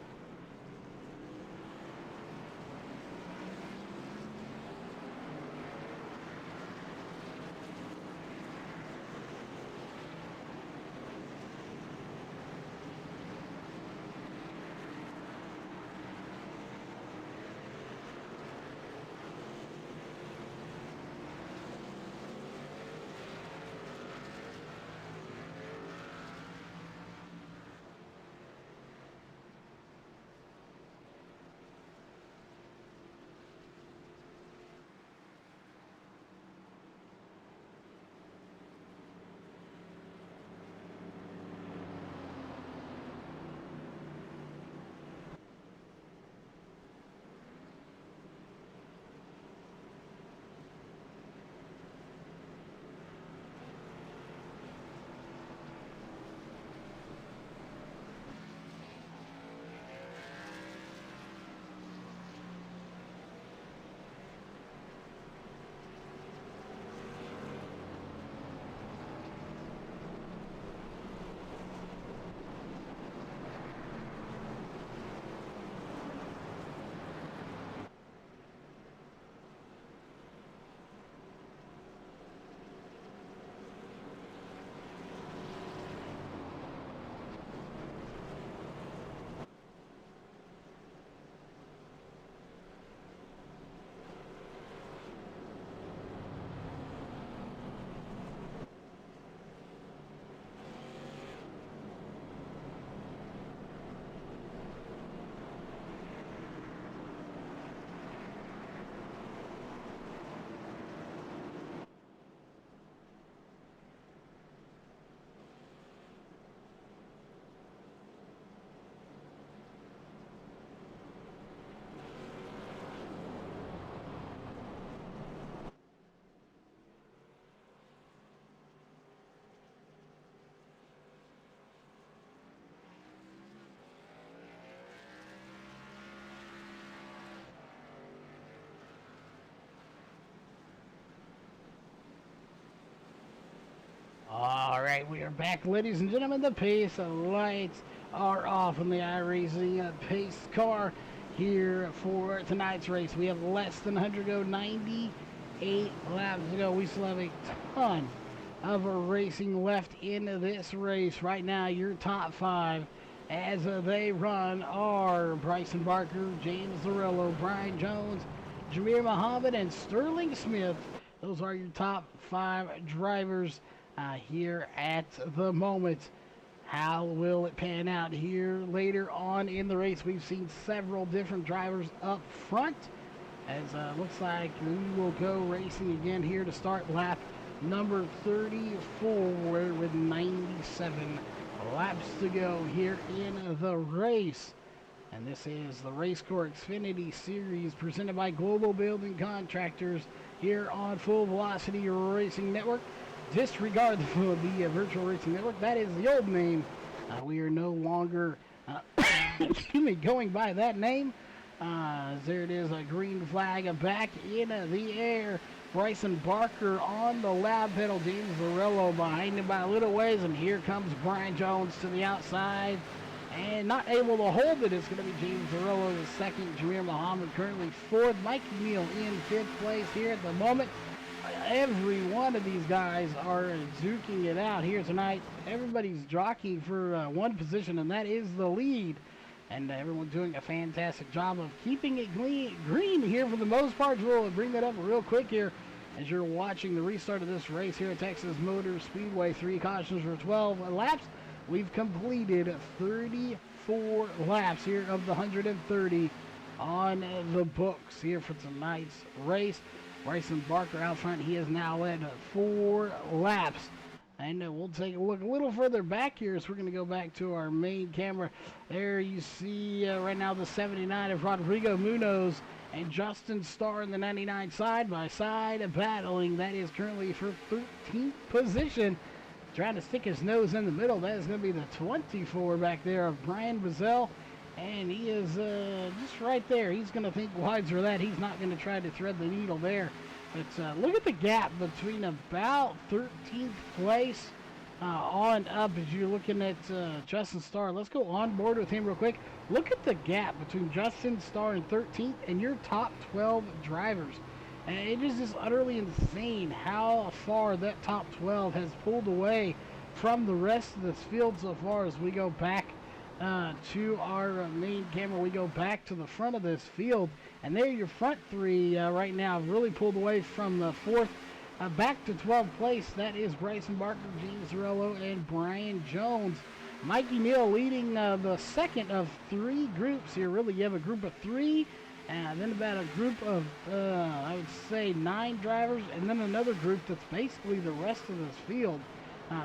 All right, we are back, ladies and gentlemen. The pace lights are off on the iRacing pace car here for tonight's race. We have less than 100 to go, 98 laps to go. We still have a ton of racing left in this race. Right now, your top five as they run are Bryson Barker, James Zarello, Brian Jones, Jameer Muhammad, and Sterling Smith. Those are your top five drivers here at the moment. How will it pan out here later on in the race? We've seen several different drivers up front, as looks like we will go racing again here to start lap number 34 with 97 laps to go here in the race. And this is the RACECORE Xfinity Series presented by Global Building Contractors here on Full Velocity Racing Network. Disregard the Virtual Racing Network. That is the old name. We are no longer going by that name. There it is, a green flag back in the air. Bryson Barker on the lap pedal. James Zarello behind him by a little ways. And here comes Brian Jones to the outside. And not able to hold it. It's going to be James Zarello the second. Jameer Muhammad currently fourth. Mike Neal in fifth place here at the moment. Every one of these guys are duking it out here tonight. Everybody's jockeying for one position, and that is the lead. And everyone's doing a fantastic job of keeping it green here for the most part. We'll bring that up real quick here as you're watching the restart of this race here at Texas Motor Speedway. 3 cautions for 12 laps. We've completed 34 laps here of the 130. on the books here for tonight's race. Bryson Barker out front. He has now led 4 laps. And we'll take a look a little further back here as we're going to go back to our main camera. There you see right now the 79 of Rodrigo Munoz and Justin Starr in the 99 side by side battling. That is currently for 13th position. Trying to stick his nose in the middle. That is going to be the 24 back there of Brian Bazell. And he is just right there. He's going to think wiser of that. He's not going to try to thread the needle there. But look at the gap between about 13th place on up as you're looking at Justin Starr. Let's go on board with him real quick. Look at the gap between Justin Starr and 13th and your top 12 drivers. And it is just utterly insane how far that top 12 has pulled away from the rest of this field so far as we go back to our main camera. We go back to the front of this field. And there your front 3 right now have really pulled away from the 4th back to 12th place. That is Bryson Barker, James Zarello, and Brian Jones. Mikey Neal leading the second of 3 groups here. Really, you have a group of 3, and then about a group of, I would say, 9 drivers, and then another group that's basically the rest of this field.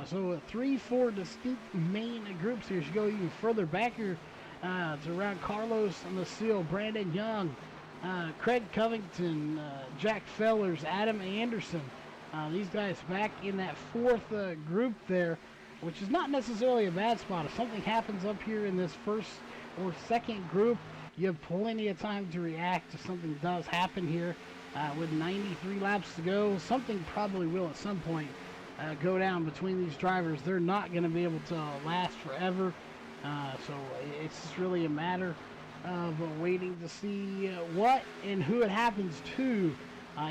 So 4 distinct main groups here. As you go even further back here, it's around Carlos Maciel, Brandon Young, Craig Covington, Jack Fellers, Adam Anderson. These guys back in that 4th group there, which is not necessarily a bad spot. If something happens up here in this 1st or 2nd group, you have plenty of time to react if something does happen here. With 93 laps to go, something probably will at some point go down between these drivers. They're not going to be able to last forever. So it's just really a matter of waiting to see what and who it happens to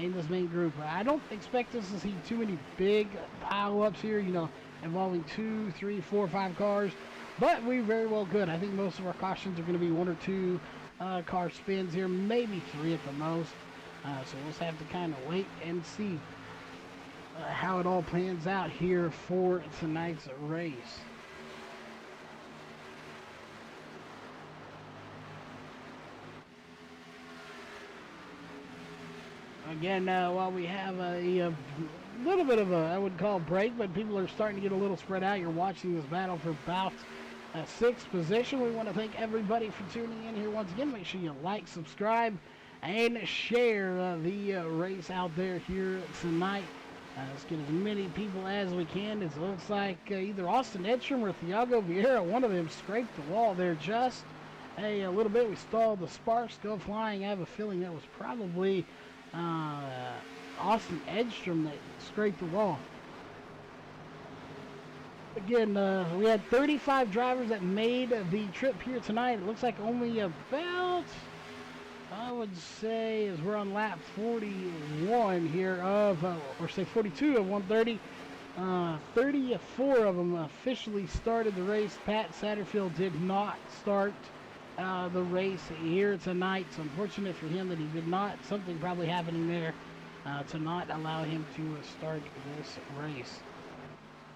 in this main group. I don't expect us to see too many big pile-ups here, involving 2, 3, 4, 5 cars, but we very well could. I think most of our cautions are going to be 1 or 2 car spins here, maybe 3 at the most. So we'll just have to kind of wait and see how it all plans out here for tonight's race. Again, while we have a little bit of a, I would call break, but people are starting to get a little spread out. You're watching this battle for about 6th position. We want to thank everybody for tuning in here once again. Make sure you like, subscribe, and share the race out there here tonight. Let's get as many people as we can. It looks like either Austin Edstrom or Thiago Vieira, one of them scraped the wall there just a little bit. We saw the sparks go flying. I have a feeling that was probably Austin Edstrom that scraped the wall. Again, we had 35 drivers that made the trip here tonight. It looks like only about, I would say, as we're on lap 41 here of, or say 42 of 130, 34 of them officially started the race. Pat Satterfield did not start the race here tonight. It's unfortunate for him that he did not. Something probably happening there to not allow him to start this race.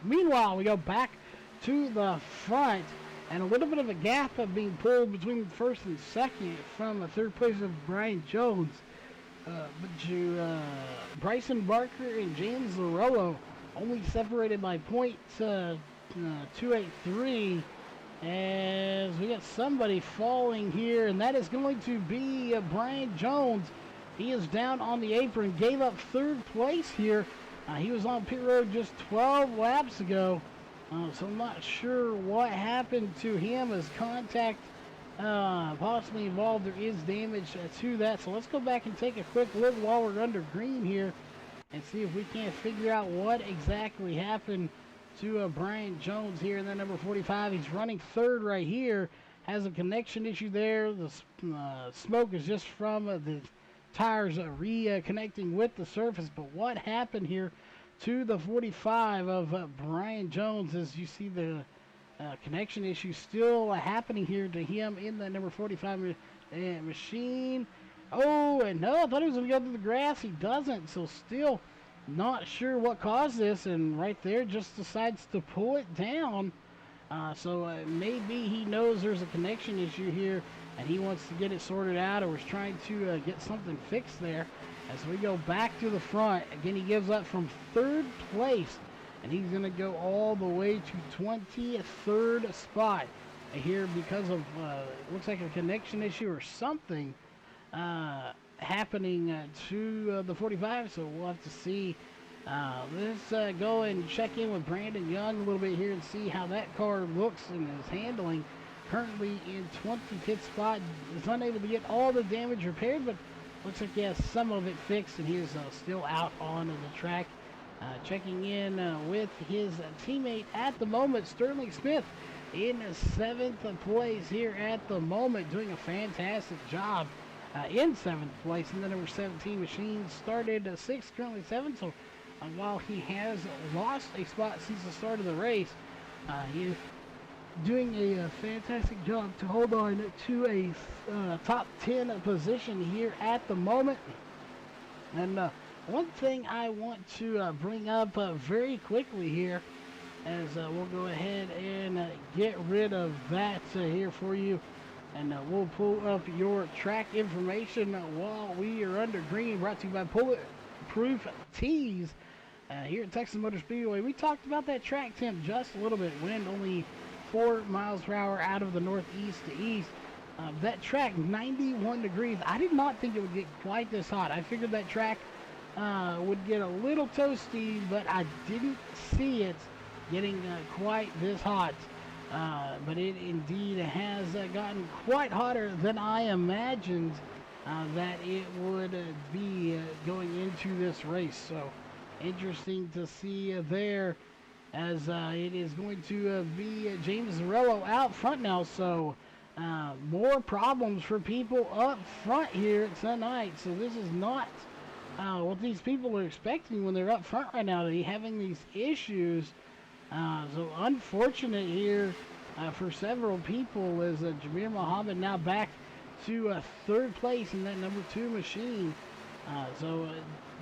Meanwhile, we go back to the front, and a little bit of a gap of being pulled between first and second from the 3rd place of Brian Jones. Bryson Barker and James Zarello only separated by .283. As we got somebody falling here, and that is going to be Brian Jones. He is down on the apron, gave up 3rd place here. He was on pit road just 12 laps ago, so I'm not sure what happened to him as contact possibly involved. There is damage to that, so let's go back and take a quick look while we're under green here and see if we can't figure out what exactly happened to Brian Jones here in that number 45. He's running 3rd right here, has a connection issue there. The smoke is just from the tires reconnecting with the surface. But what happened here to the 45 of Brian Jones, as you see the connection issue still happening here to him in that number 45 machine. Oh, and no, I thought he was going to go through the grass. He doesn't, so still not sure what caused this, and right there just decides to pull it down. So maybe he knows there's a connection issue here and he wants to get it sorted out, or was trying to get something fixed there. As we go back to the front, again, he gives up from 3rd place, and he's going to go all the way to 23rd spot here because of, looks like a connection issue or something happening to the 45, so we'll have to see. Let's go and check in with Brandon Young a little bit here and see how that car looks and is handling. Currently in 25th spot, is unable to get all the damage repaired, but looks like he has some of it fixed, and he is still out on the track. Checking in with his teammate at the moment, Sterling Smith, in 7th place here at the moment, doing a fantastic job in 7th place. And the number 17 machine started 6th, currently 7th. So while he has lost a spot since the start of the race, he is doing a fantastic job to hold on to a top 10 position here at the moment. And one thing I want to bring up very quickly here, as we'll go ahead and get rid of that here for you, and we'll pull up your track information while we are under green, brought to you by Bulletproof Tees here at Texas Motor Speedway. We talked about that track temp just a little bit. Wind only 4 miles per hour out of the northeast to east. That track, 91 degrees. I did not think it would get quite this hot. I figured that track would get a little toasty, but I didn't see it getting quite this hot. But it indeed has gotten quite hotter than I imagined that it would be going into this race. So interesting to see there, as it is going to be James Zarello out front now. So more problems for people up front here tonight. So this is not what these people are expecting when they're up front right now. They're having these issues. So unfortunate here for several people, as Jamir Muhammad now back to 3rd place in that number 2 machine. So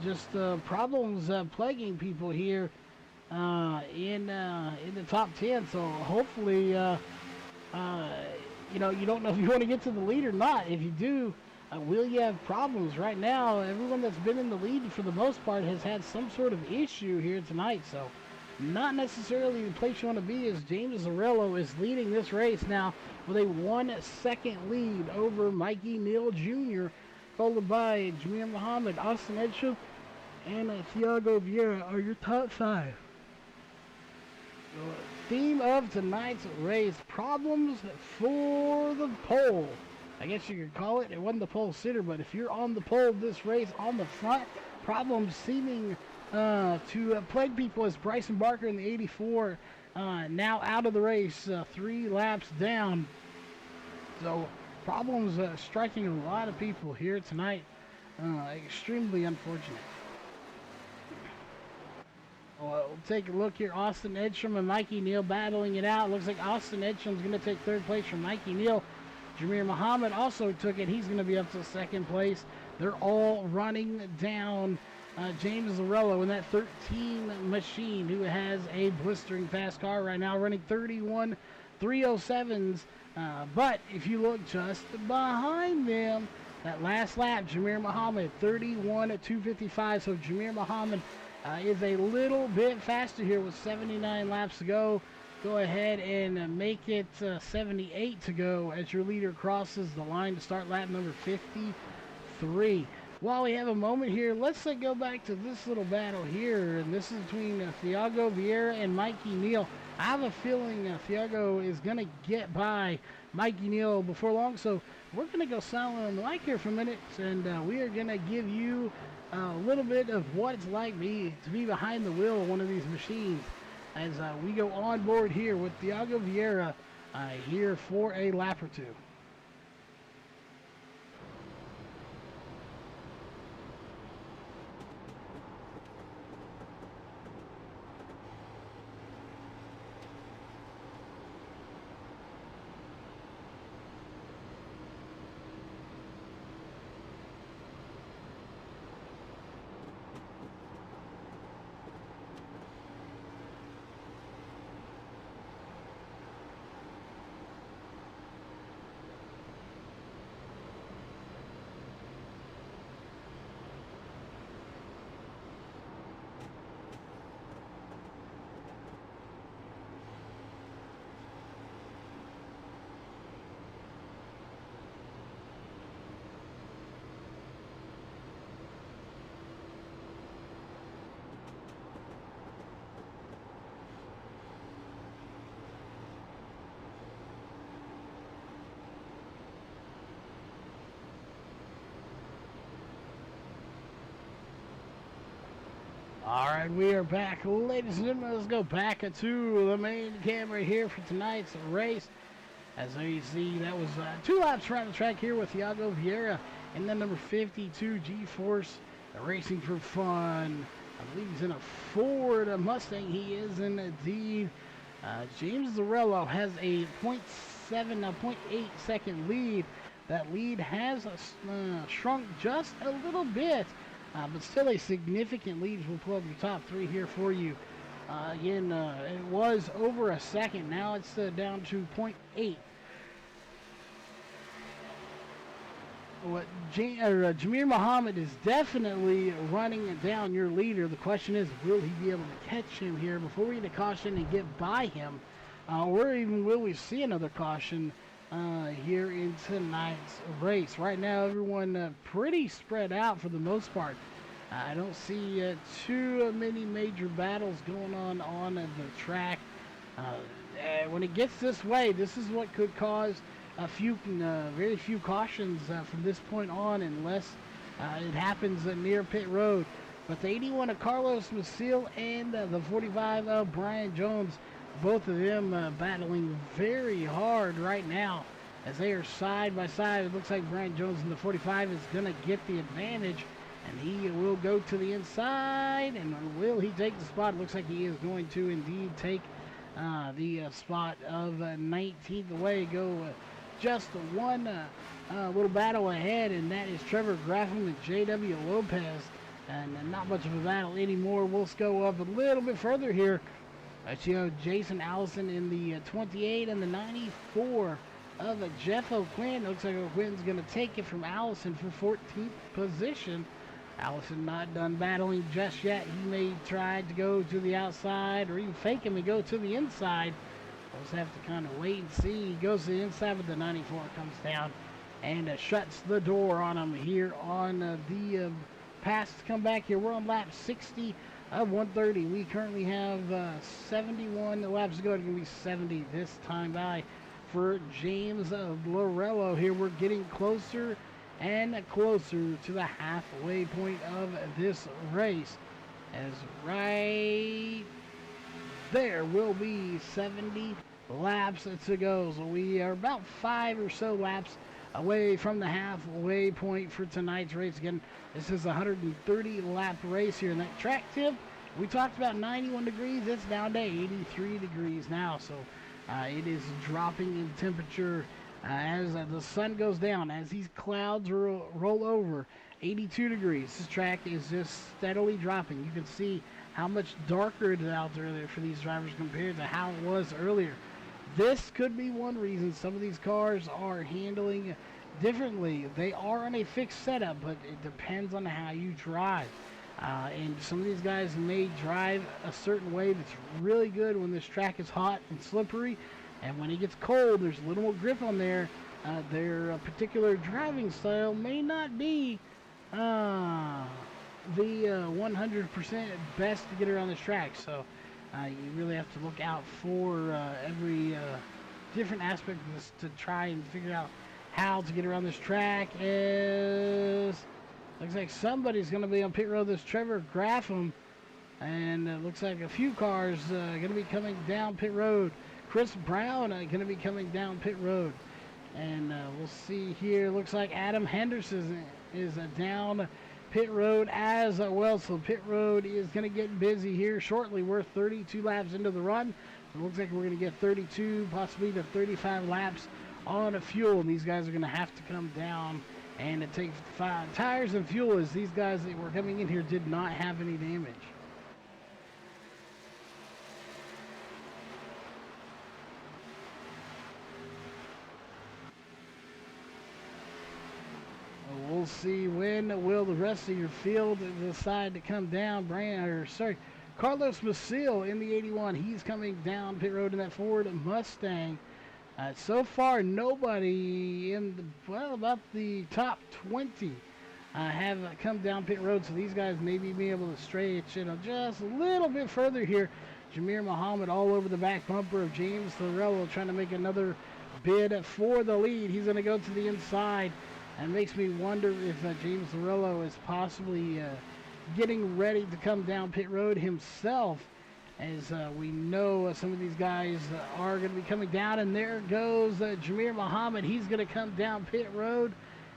just problems plaguing people here in the top 10. So hopefully, you know, you don't know if you want to get to the lead or not. If you do, will you have problems? Right now, everyone that's been in the lead for the most part has had some sort of issue here tonight. So not necessarily the place you want to be, as James Zarello is leading this race now with a 1 second lead over Mikey Neal Jr., followed by Jamir Muhammad, Austin Edsham, and Thiago Vieira are your top 5. Theme of tonight's race, problems for the pole. I guess you could call it. It wasn't the pole sitter, but if you're on the pole of this race on the front, problems seeming to plague people, as Bryson Barker in the 84 now out of the race, 3 laps down. So problems striking a lot of people here tonight. Extremely unfortunate. Well, we'll take a look here. Austin Edsham and Mikey Neal battling it out. Looks like Austin Edsham's going to take 3rd place from Mikey Neal. Jamir Muhammad also took it. He's going to be up to 2nd place. They're all running down James Zarello in that 13 machine, who has a blistering fast car right now, running 31 307s. But if you look just behind them, that last lap, Jamir Muhammad, 31 255. So Jamir Muhammad is a little bit faster here with 79 laps to go. Go ahead and make it 78 to go as your leader crosses the line to start lap number 53. While we have a moment here, let's go back to this little battle here, and this is between Thiago Vieira and Mikey Neal. I have a feeling Thiago is going to get by Mikey Neal before long, so we're going to go silent on the mic here for a minute, and we are going to give you a little bit of what it's like to be behind the wheel of one of these machines, as we go on board here with Thiago Vieira here for a lap or two. All right, we are back, ladies and gentlemen. Let's go back to the main camera here for tonight's race. As you see, that was 2 laps around the track here with Iago Vieira and then number 52, G-Force Racing for Fun. I believe he's in a Ford Mustang. He is indeed. James Zarello has a 0.8 second lead. That lead has shrunk just a little bit, but still a significant lead. We'll pull up the top 3 here for you. Again, it was over a second. Now it's down to 0.8. Jamir Muhammad is definitely running down your leader. The question is, will he be able to catch him here before we get a caution and get by him? Or even will we see another caution here in tonight's race? Right now, everyone pretty spread out for the most part. I don't see too many major battles going on the track. When it gets this way, this is what could cause very few cautions from this point on, unless it happens near pit road. But the 81 of Carlos Maciel and the 45 of Brian Jones, both of them battling very hard right now as they are side by side. It looks like Brian Jones in the 45 is going to get the advantage, and he will go to the inside. And will he take the spot? It looks like he is going to indeed take the spot of 19th away. Go just one little battle ahead, and that is Trevor Graffam and J.W. Lopez. And not much of a battle anymore. We'll go up a little bit further here. Jason Allison in the 28 and the 94 of Jeff O'Quinn. Looks like O'Quinn's going to take it from Allison for 14th position. Allison not done battling just yet. He may try to go to the outside or even fake him and go to the inside. We'll just have to kind of wait and see. He goes to the inside, but the 94 comes down and shuts the door on him here on the pass to come back here. We're on lap 60 of 130. We currently have 71 laps to go. It's going to be 70 this time by for James Lorello here. We're getting closer and closer to the halfway point of this race, as right there will be 70 laps to go. So we are about 5 or so laps away from the halfway point for tonight's race. Again, this is a 130 lap race here. And that track tip, we talked about 91 degrees. It's down to 83 degrees now. So it is dropping in temperature as the sun goes down, as these clouds roll over. 82 degrees. This track is just steadily dropping. You can see how much darker it is out there for these drivers compared to how it was earlier. This could be one reason some of these cars are handling differently. They are on a fixed setup, but it depends on how you drive. And some of these guys may drive a certain way that's really good when this track is hot and slippery. And when it gets cold, there's a little more grip on there. Their particular driving style may not be the 100% best to get around this track. So you really have to look out for every different aspect of this to try and figure out how to get around this track. Looks like somebody's going to be on pit road. This Trevor Graffam, and it looks like a few cars going to be coming down pit road. Chris Brown going to be coming down pit road, and we'll see here. Looks like Adam Henderson is down pit road as well. So pit road is going to get busy here shortly. We're 32 laps into the run. It looks like we're going to get 32, possibly to 35 laps on fuel. And these guys are going to have to come down and take 5 tires and fuel, as these guys that were coming in here did not have any damage. We'll see when will the rest of your field decide to come down. Carlos Maciel in the 81. He's coming down pit road in that Ford Mustang. So far, nobody in about the top 20 have come down pit road. So these guys maybe be able to stretch just a little bit further here. Jamir Muhammad all over the back bumper of James Lorello, trying to make another bid for the lead. He's going to go to the inside. And makes me wonder if James Lorello is possibly getting ready to come down pit road himself. As we know, some of these guys are going to be coming down, and there goes Jameer Muhammad. He's going to come down pit road,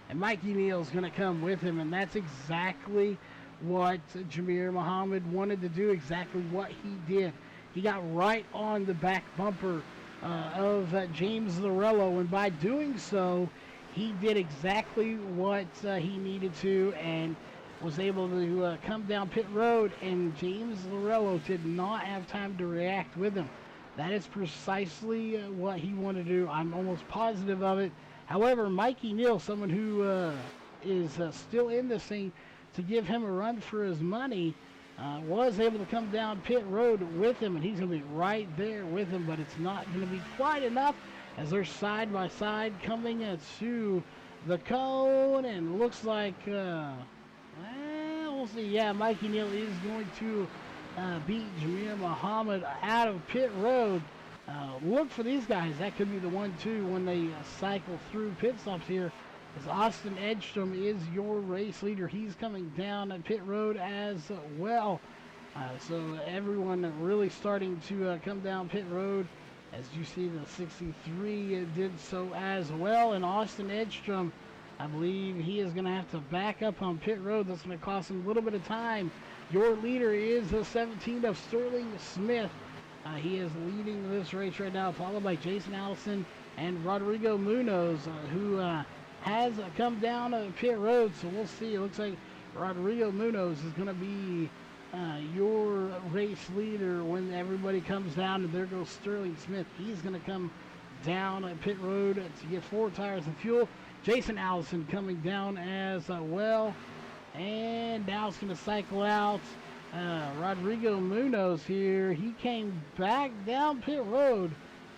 and Mikey Neal's going to come with him, and that's exactly what Jameer Muhammad wanted to do, exactly what he did. He got right on the back bumper of James Lorello, and by doing so, he did exactly what he needed to, and was able to come down pit road, and James Lorello did not have time to react with him. That is precisely what he wanted to do. I'm almost positive of it. However, Mikey Neal, someone who is still in this thing, to give him a run for his money, was able to come down pit road with him, and he's going to be right there with him, but it's not going to be quite enough as they're side by side coming to the cone, and looks like, we'll see. Yeah, Mikey Neal is going to beat Jameer Muhammad out of pit road. Look for these guys. That could be the 1-2 when they cycle through pit stops here. As Austin Edstrom is your race leader. He's coming down at pit road as well. So everyone really starting to come down pit road. As you see, the 63 did so as well. And Austin Edstrom, I believe he is going to have to back up on pit road. That's going to cost him a little bit of time. Your leader is the 17 of Sterling Smith. He is leading this race right now, followed by Jason Allison and Rodrigo Munoz, who has come down pit road. So we'll see. It looks like Rodrigo Munoz is going to be your race leader when everybody comes down, and there goes Sterling Smith. He's going to come down pit road to get 4 tires of fuel. Jason Allison coming down as well, and now it's going to cycle out Rodrigo Munoz here. He came back down pit road.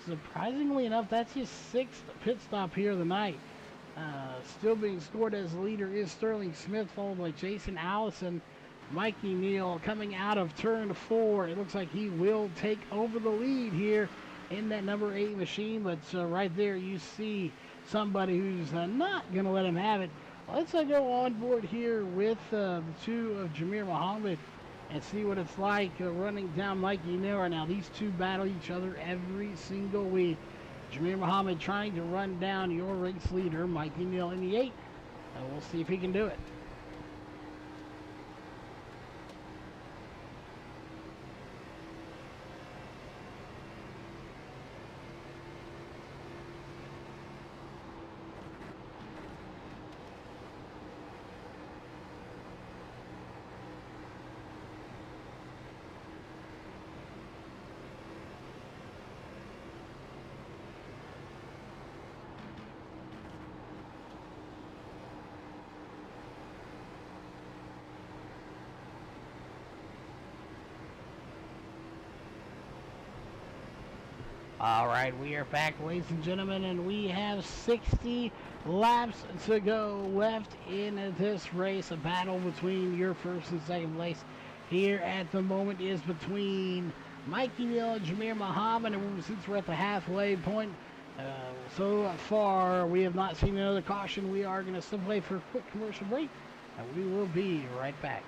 Surprisingly enough, that's his 6th pit stop here of the night. Still being scored as leader is Sterling Smith, followed by Jason Allison. Mikey Neal coming out of turn 4. It looks like he will take over the lead here in that number 8 machine, but right there you see somebody who's not going to let him have it. Let's go on board here with the 2 of Jameer Muhammad and see what it's like running down Mikey Neal right now. These two battle each other every single week. Jameer Muhammad trying to run down your race leader, Mikey Neal, in the 8. We'll see if he can do it. All right, we are back, ladies and gentlemen, and we have 60 laps to go left in this race. A battle between your first and second place here at the moment is between Mikey Neal and Jameer Muhammad, and since we're at the halfway point, so far we have not seen another caution. We are going to step away for a quick commercial break, and we will be right back.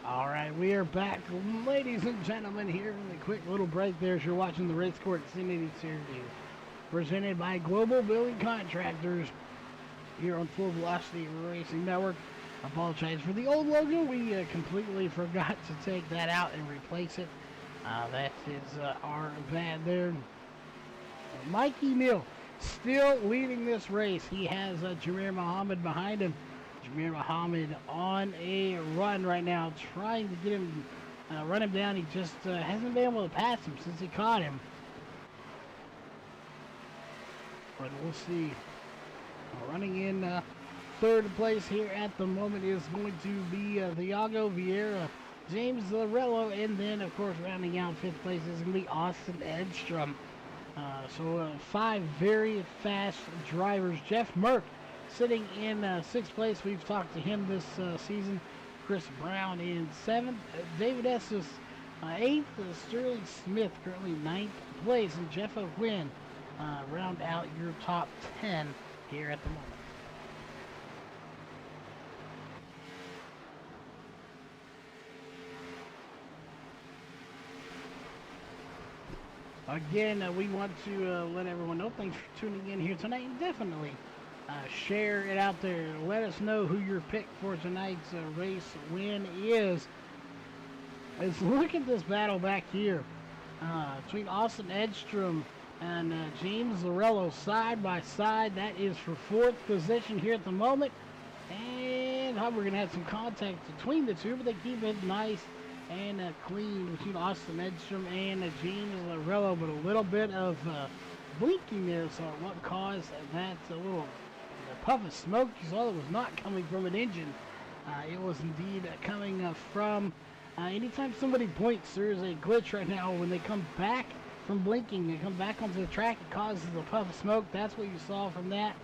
All right, we are back, ladies and gentlemen, here in a quick little break there as you're watching the RACECORE at Xfinity Syracuse, presented by Global Building Contractors here on Full Velocity Racing Network. I apologize for the old logo. We completely forgot to take that out and replace it. That is our bad there. Mikey Neal still leading this race. He has Jameer Muhammad behind him. Jameer Muhammad on a run right now, trying to get him, run him down. He just hasn't been able to pass him since he caught him. But we'll see. Running in third place here at the moment is going to be Thiago Vieira, James Zarello, and then, of course, rounding out fifth place is going to be Austin Edstrom. So 5 very fast drivers. Jeff Merck sitting in 6th place. We've talked to him this season. Chris Brown in 7th. David Estes 8th. Sterling Smith currently 9th place. And Jeff O'Quinn round out your top 10 here at the moment. Again, we want to let everyone know, thanks for tuning in here tonight. And definitely share it out there. Let us know who your pick for tonight's race win is. Let's look at this battle back here between Austin Edstrom and James Zarello side by side. That is for 4th position here at the moment. And we're going to have some contact between the two, but they keep it nice and clean between Austin Edstrom and James Zarello, but a little bit of blinking there. So what caused that little puff of smoke? You saw it was not coming from an engine. It was indeed coming from anytime somebody blinks, there's a glitch right now. When they come back from blinking, they come back onto the track, it causes a puff of smoke. That's what you saw from that.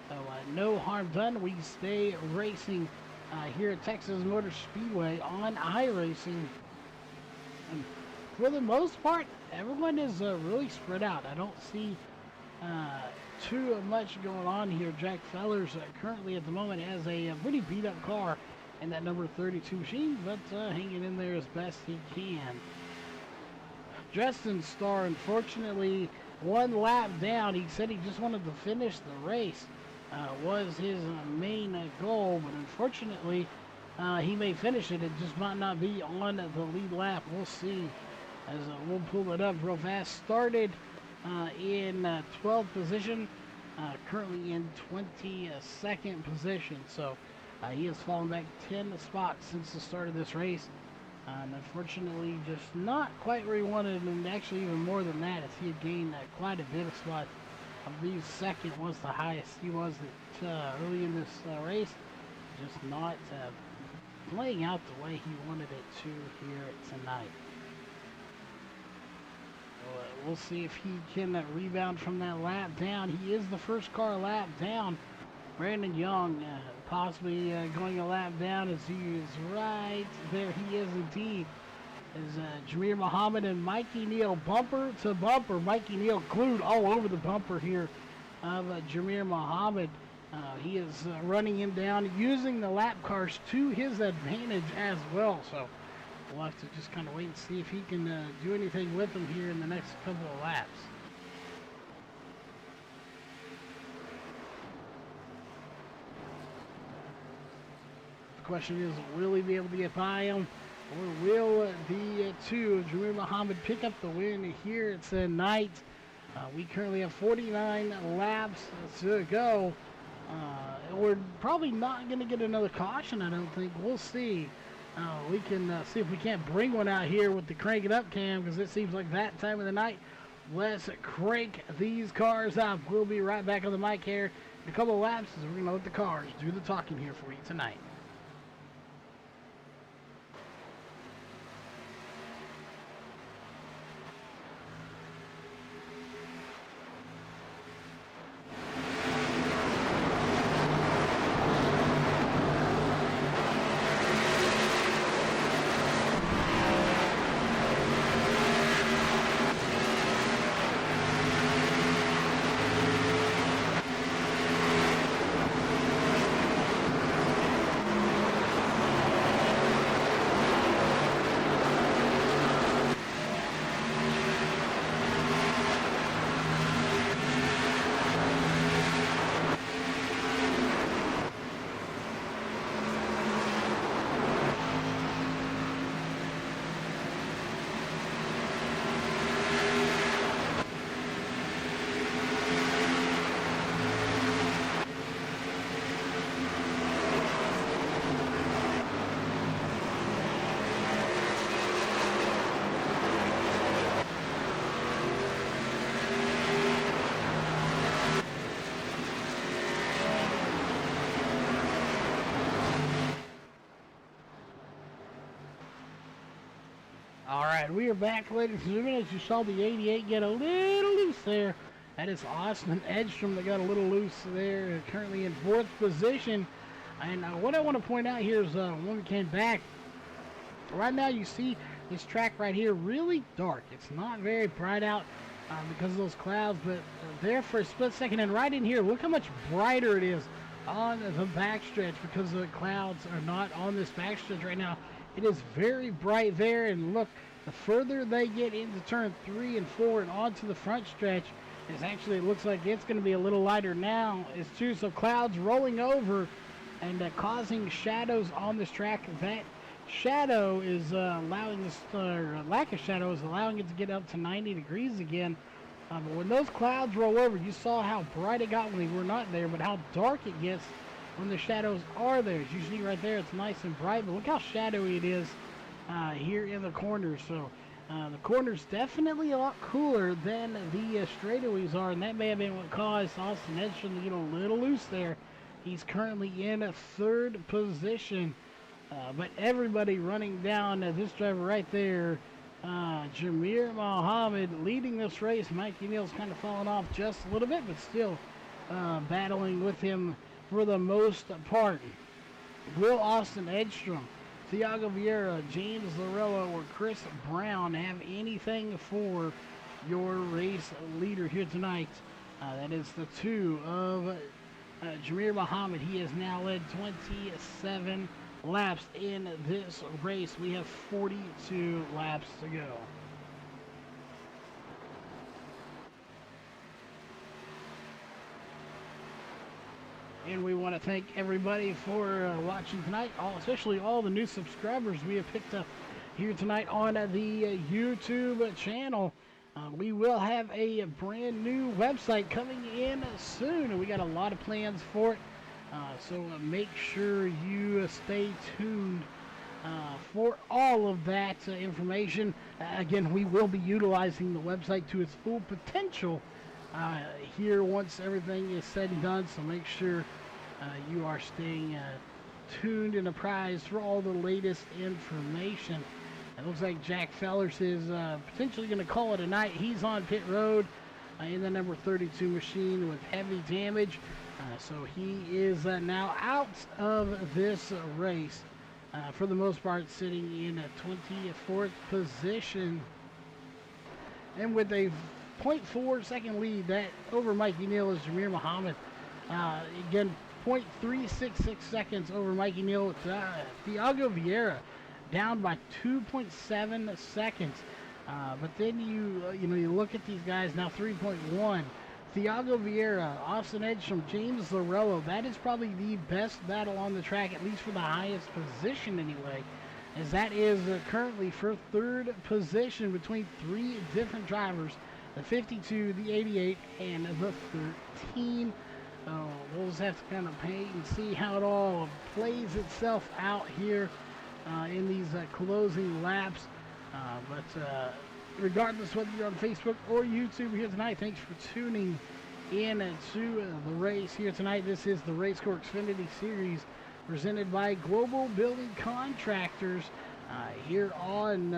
So no harm done. We stay racing here at Texas Motor Speedway on iRacing. And for the most part, everyone is really spread out. I don't see too much going on here. Jack Fellers currently at the moment has a pretty beat up car in that number 32 machine, but hanging in there as best he can. Justin Starr, unfortunately, 1 lap down. He said he just wanted to finish the race. Was his main goal, but unfortunately he may finish it. It just might not be on the lead lap. We'll see as we'll pull it up real fast. Started in 12th position, currently in 22nd position. So he has fallen back 10 spots since the start of this race. And unfortunately, just not quite where he wanted, and actually even more than that, as he had gained quite a bit of spots. I believe 2nd was the highest he was early in this race. Just not playing out the way he wanted it to here tonight. We'll see if he can rebound from that lap down. He is the first car lap down. Brandon Young possibly going a lap down as he is right there. He is indeed. As Jameer Muhammad and Mikey Neal bumper to bumper. Mikey Neal glued all over the bumper here of Jameer Muhammad. He is running him down, using the lap cars to his advantage as well. So we'll have to just kind of wait and see if he can do anything with him here in the next couple of laps. The question is, will he be able to get by him? Or will the two of Jameer Muhammad pick up the win here tonight? We currently have 49 laps to go. We're probably not going to get another caution, I don't think. We'll see. We can see if we can't bring one out here with the Crank It Up cam, because it seems like that time of the night. Let's crank these cars up. We'll be right back on the mic here in a couple of laps as we're going to let the cars do the talking here for you tonight. All right, we are back, ladies and gentlemen. As you saw the 88 get a little loose there. That is Austin Edstrom that got a little loose there, currently in 4th position. And what I want to point out here is when we came back, right now you see this track right here really dark. It's not very bright out because of those clouds, but there for a split second. And right in here, look how much brighter it is on the backstretch because the clouds are not on this backstretch right now. It is very bright there, and look, the further they get into turn 3 and 4 and onto the front stretch, it's actually, it looks like it's going to be a little lighter now. It's too, so clouds rolling over and causing shadows on this track. That shadow is allowing this, lack of shadow is allowing it to get up to 90 degrees again. But when those clouds roll over, you saw how bright it got when they were not there, but how dark it gets when the shadows are there. As you see right there, it's nice and bright, but look how shadowy it is here in the corners. So the corners definitely a lot cooler than the straightaways are, and that may have been what caused Austin Edstrom to get a little loose there. He's currently in 3rd position, but everybody running down this driver right there, Jameer Muhammad leading this race. Mikey Neal's kind of fallen off just a little bit, but still battling with him for the most part. Will Austin Edstrom, Thiago Vieira, James Lorello, or Chris Brown have anything for your race leader here tonight? That is the 2 of Jameer Muhammad. He has now led 27 laps in this race. We have 42 laps to go. And we want to thank everybody for watching tonight, especially all the new subscribers we have picked up here tonight on the YouTube channel. We will have a brand new website coming in soon, and we got a lot of plans for it. So make sure you stay tuned for all of that information. Again, we will be utilizing the website to its full potential here once everything is said and done, so make sure you are staying tuned and apprised for all the latest information. It looks like Jack Fellers is potentially going to call it a night. He's on pit road in the number 32 machine with heavy damage, so he is now out of this race for the most part, sitting in a 24th position, and with a 0.4 second lead that over Mikey Neal is Jameer Muhammad. Again, 0.366 seconds over Mikey Neal with Thiago Vieira down by 2.7 seconds. But then you look at these guys now, 3.1. Thiago Vieira, Austin Edstrom, James Lorello. That is probably the best battle on the track, at least for the highest position anyway, as that is currently for 3rd position between 3 different drivers, the 52, the 88, and the 13. We'll just have to kind of pay and see how it all plays itself out here in these closing laps. But regardless whether you're on Facebook or YouTube here tonight, thanks for tuning in to the race here tonight. This is the RACECORE Xfinity Series presented by Global Building Contractors here on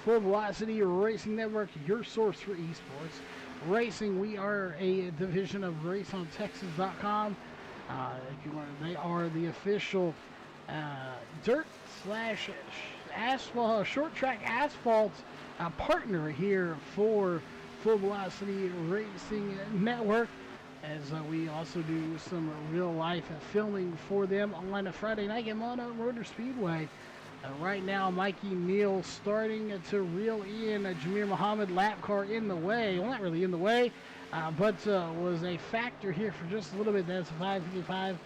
Full Velocity Racing Network, your source for esports racing. We are a division of RaceOnTexas.com. They are the official dirt slash asphalt, short track asphalt partner here for Full Velocity Racing Network, as we also do some real life filming for them on a Friday night at Mono Motor Speedway. Right now, Mikey Neal starting to reel in Jameer Muhammad, lap car in the way. Well, not really in the way, but was a factor here for just a little bit. That's 555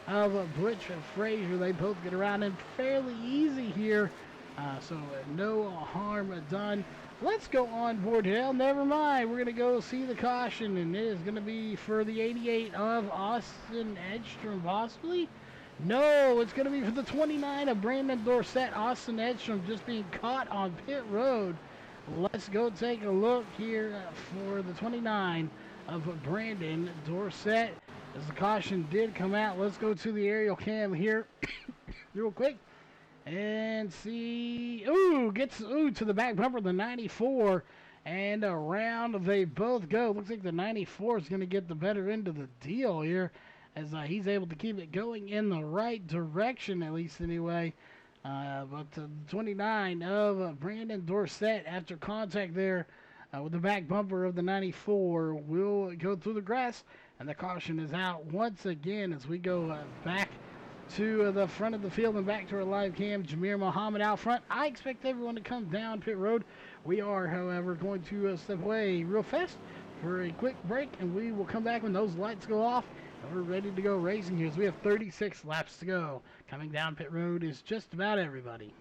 of Butch Frazier. They both get around in fairly easy here, so no harm done. Let's go on board here. Never mind. We're going to go see the caution, and it is going to be for the 88 of Austin Edstrom, possibly. No, it's going to be for the 29 of Brandon Dorsett. Austin Edstrom just being caught on pit road. Let's go take a look here for the 29 of Brandon Dorsett, as the caution did come out. Let's go to the aerial cam here real quick And see, gets to the back bumper of the 94, and around they both go. Looks like the 94 is going to get the better end of the deal here, as he's able to keep it going in the right direction, at least anyway. But 29 of Brandon Dorsett, after contact there with the back bumper of the 94, will go through the grass, and the caution is out once again as we go back to the front of the field and back to our live cam. Jameer Muhammad out front. I expect everyone to come down pit road. We are, however, going to step away real fast for a quick break, and we will come back when those lights go off, and we're ready to go racing here. So we have 36 laps to go. Coming down pit road is just about everybody.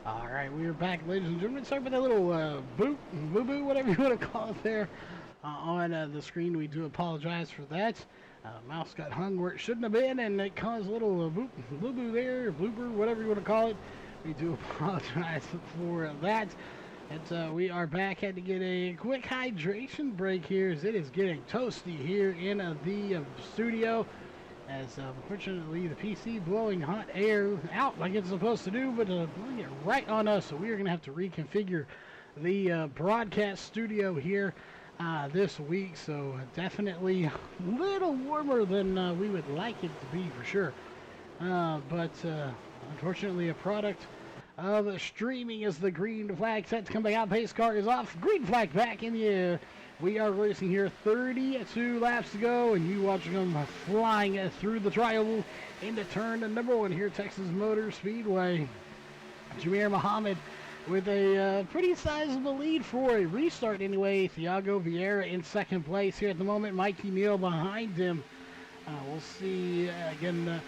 All right, we are back, ladies and gentlemen. Sorry for that little boo-boo, whatever you want to call it there on the screen. We do apologize for that. Mouse got hung where it shouldn't have been, and it caused a little boo-boo there, blooper, whatever you want to call it. We do apologize for that. And we are back. Had to get a quick hydration break here, as it is getting toasty here in the studio. As unfortunately the PC blowing hot air out like it's supposed to do, but blowing it right on us. So we are going to have to reconfigure the broadcast studio here this week. So definitely a little warmer than we would like it to be for sure. But unfortunately a product of streaming is the green flag set to come back out. Pace car is off. Green flag back in the air. We are racing here, 32 laps to go, and you watching them flying through the tri-oval into turn number 1 here, Texas Motor Speedway. Jameer Muhammad with a pretty sizable lead for a restart anyway. Thiago Vieira in second place here at the moment. Mikey Neal behind him. We'll see again.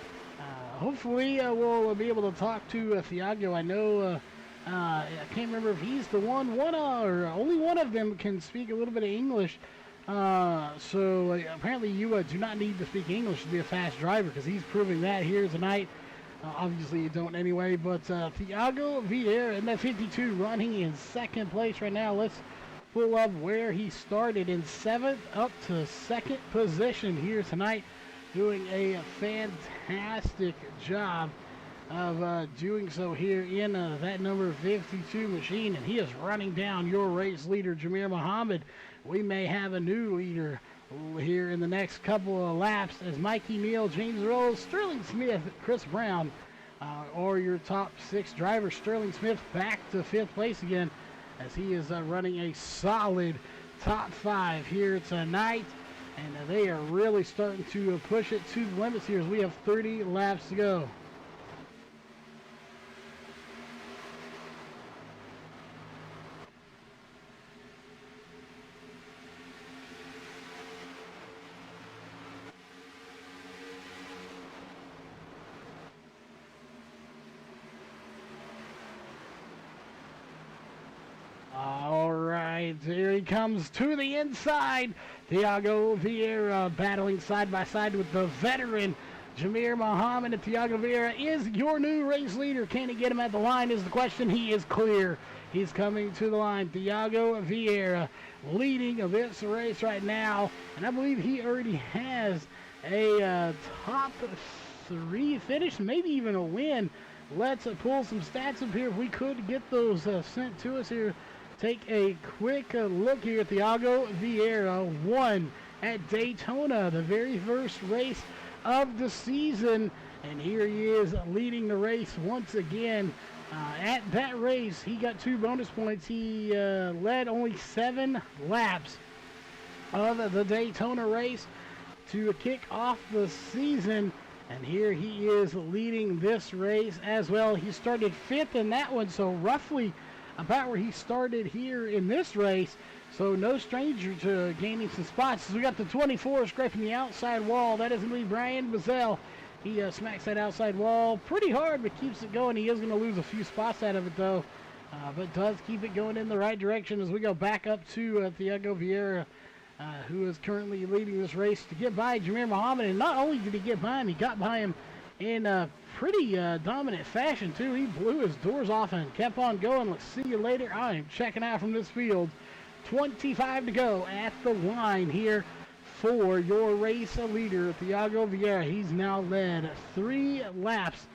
Hopefully we'll be able to talk to Thiago. I know I can't remember if he's the one or only one of them can speak a little bit of English. So apparently you do not need to speak English to be a fast driver, because he's proving that here tonight. Obviously you don't anyway, but Thiago Vieira in that 52 running in second place right now. Let's pull up where he started in 7th up to 2nd position here tonight, doing a fantastic job of doing so here in that number 52 machine, and he is running down your race leader, Jameer Muhammad. We may have a new leader here in the next couple of laps as Mikey Neal, James Rose, Sterling Smith, Chris Brown or your top 6 drivers. Sterling Smith back to 5th place again as he is running a solid top 5 here tonight, and they are really starting to push it to the limits here as we have 30 laps to go. All right, here he comes to the inside. Thiago Vieira battling side by side with the veteran Jameer Muhammad. And Thiago Vieira is your new race leader. Can he get him at the line is the question. He is clear. He's coming to the line. Thiago Vieira leading this race right now. And I believe he already has a top 3 finish, maybe even a win. Let's pull some stats up here if we could get those sent to us here. Take a quick look here. Thiago Vieira won at Daytona, the very first race of the season. And here he is leading the race once again. At that race, he got 2 bonus points. He led only 7 laps of the Daytona race to kick off the season. And here he is leading this race as well. He started 5th in that one, so roughly about where he started here in this race. So no stranger to gaining some spots. We got the 24 scraping the outside wall. That is going to be Brian Bazell. He smacks that outside wall pretty hard, but keeps it going. He is going to lose a few spots out of it, though. But does keep it going in the right direction as we go back up to Thiago Vieira, who is currently leading this race to get by Jameer Muhammad. And not only did he get by him, he got by him in pretty dominant fashion, too. He blew his doors off and kept on going. Let's see you later. I am checking out from this field. 25 to go at the line here for your race leader, Thiago Vieira. He's now led 3 laps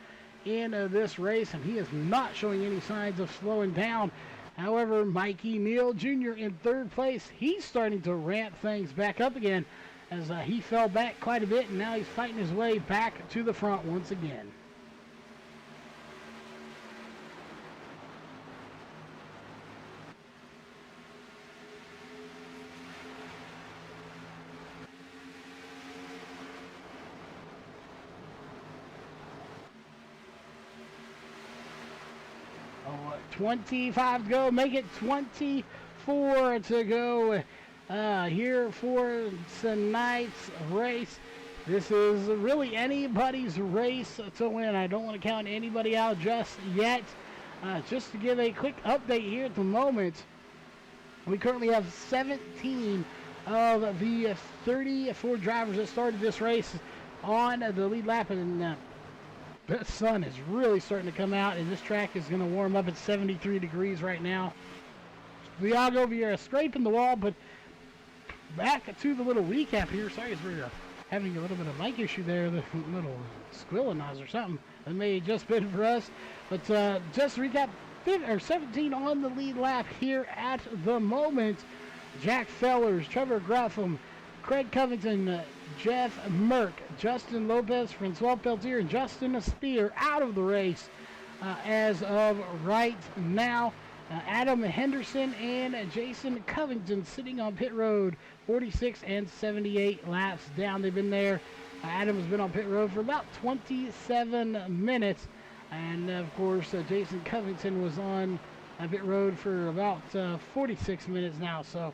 in this race, and he is not showing any signs of slowing down. However, Mikey Neal Jr. in 3rd place, he's starting to ramp things back up again as he fell back quite a bit, and now he's fighting his way back to the front once again. Oh, 25 to go, make it 24 to go here for tonight's race. This is really anybody's race to win. I don't want to count anybody out just yet. Just to give a quick update here at the moment, we currently have 17 of the 34 drivers that started this race on the lead lap, and the sun is really starting to come out, and this track is going to warm up at 73 degrees right now. Thiago Vieira scraping the wall, but back to the little recap here. Sorry if we're having a little bit of mic issue there, the little squilling noise or something. That may have just been for us. But just to recap, 17 on the lead lap here at the moment. Jack Fellers, Trevor Gruffum, Craig Covington, Jeff Merck, Justin Lopez, Francois Peltier, and Justin Spear out of the race as of right now. Adam Henderson and Jason Covington sitting on pit road, 46 and 78 laps down. They've been there. Adam has been on pit road for about 27 minutes. And, of course, Jason Covington was on pit road for about 46 minutes now. So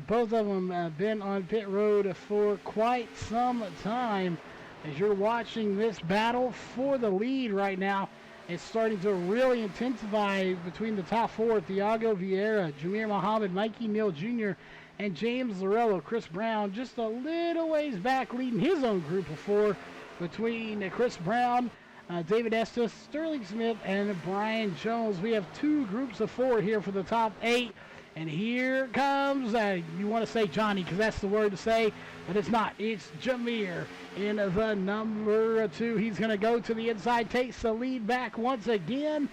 both of them have been on pit road for quite some time. As you're watching this battle for the lead right now, it's starting to really intensify between the top four: Thiago Vieira, Jameer Muhammad, Mikey Neal Jr., and James Lorello. Chris Brown just a little ways back, leading his own group of four between Chris Brown, David Estes, Sterling Smith, and Brian Jones. We have two groups of four here for the top 8. And here comes, you want to say Johnny, because that's the word to say, but it's not. It's Jameer in the number 2. He's going to go to the inside, takes the lead back once again.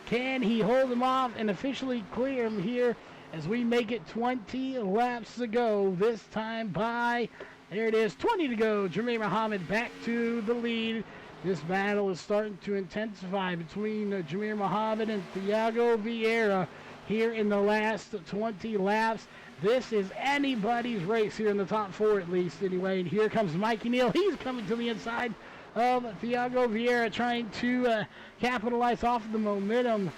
Can he hold him off and officially clear him here as we make it 20 laps to go? This time by, there it is, 20 to go. Jameer Muhammad back to the lead. This battle is starting to intensify between Jameer Muhammad and Thiago Vieira here in the last 20 laps. This is anybody's race here in the top 4 at least anyway. And here comes Mikey Neal. He's coming to the inside of Thiago Vieira, trying to capitalize off of the momentum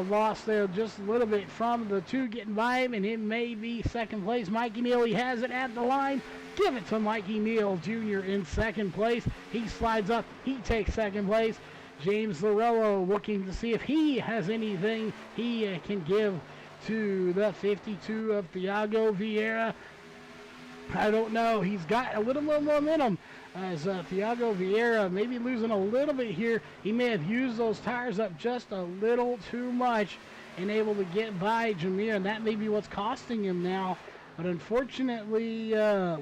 lost there just a little bit from the two getting by him, and it may be second place. Mikey Neal, he has it at the line. Give it to Mikey Neal Jr. in second place. He slides up. He takes second place. James Lorello looking to see if he has anything he can give to the 52 of Thiago Vieira. I don't know. He's got a little more momentum as Thiago Vieira maybe losing a little bit here. He may have used those tires up just a little too much and able to get by Jameer, and that may be what's costing him now. But unfortunately,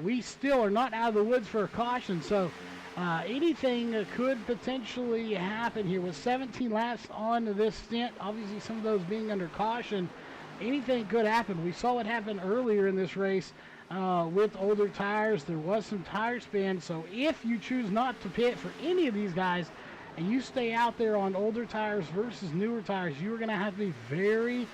we still are not out of the woods for a caution, so anything could potentially happen here. With 17 laps on this stint, obviously some of those being under caution, anything could happen. We saw it happen earlier in this race with older tires. There was some tire spin, so if you choose not to pit for any of these guys and you stay out there on older tires versus newer tires, you're going to have to be very,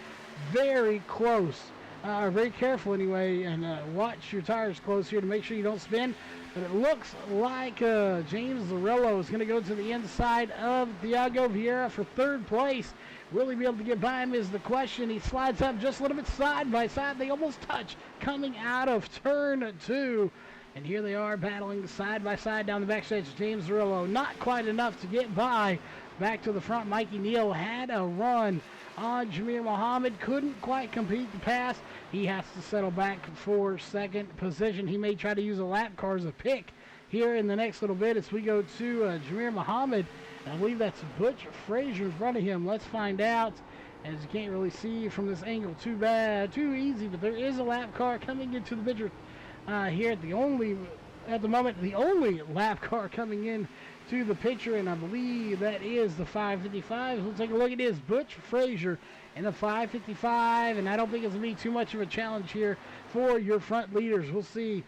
very close, or very careful anyway, and watch your tires close here to make sure you don't spin. But it looks like James Lorello is going to go to the inside of Thiago Vieira for third place. Will he be able to get by him is the question. He slides up just a little bit side by side. They almost touch coming out of turn 2. And here they are battling side by side down the backstretch. James Lorello not quite enough to get by. Back to the front, Mikey Neal had a run on Jameer Muhammad. Couldn't quite complete the pass. He has to settle back for second position. He may try to use a lap car as a pick here in the next little bit as we go to Jameer Muhammad. And I believe that's Butch Frazier in front of him. Let's find out, as you can't really see from this angle too too easy, but there is a lap car coming into the picture here at the moment, the only lap car coming in to the picture, and I believe that is the 555. We'll take a look. It is Butch Frazier in the 555, and I don't think it's going to be too much of a challenge here for your front leaders. We'll see.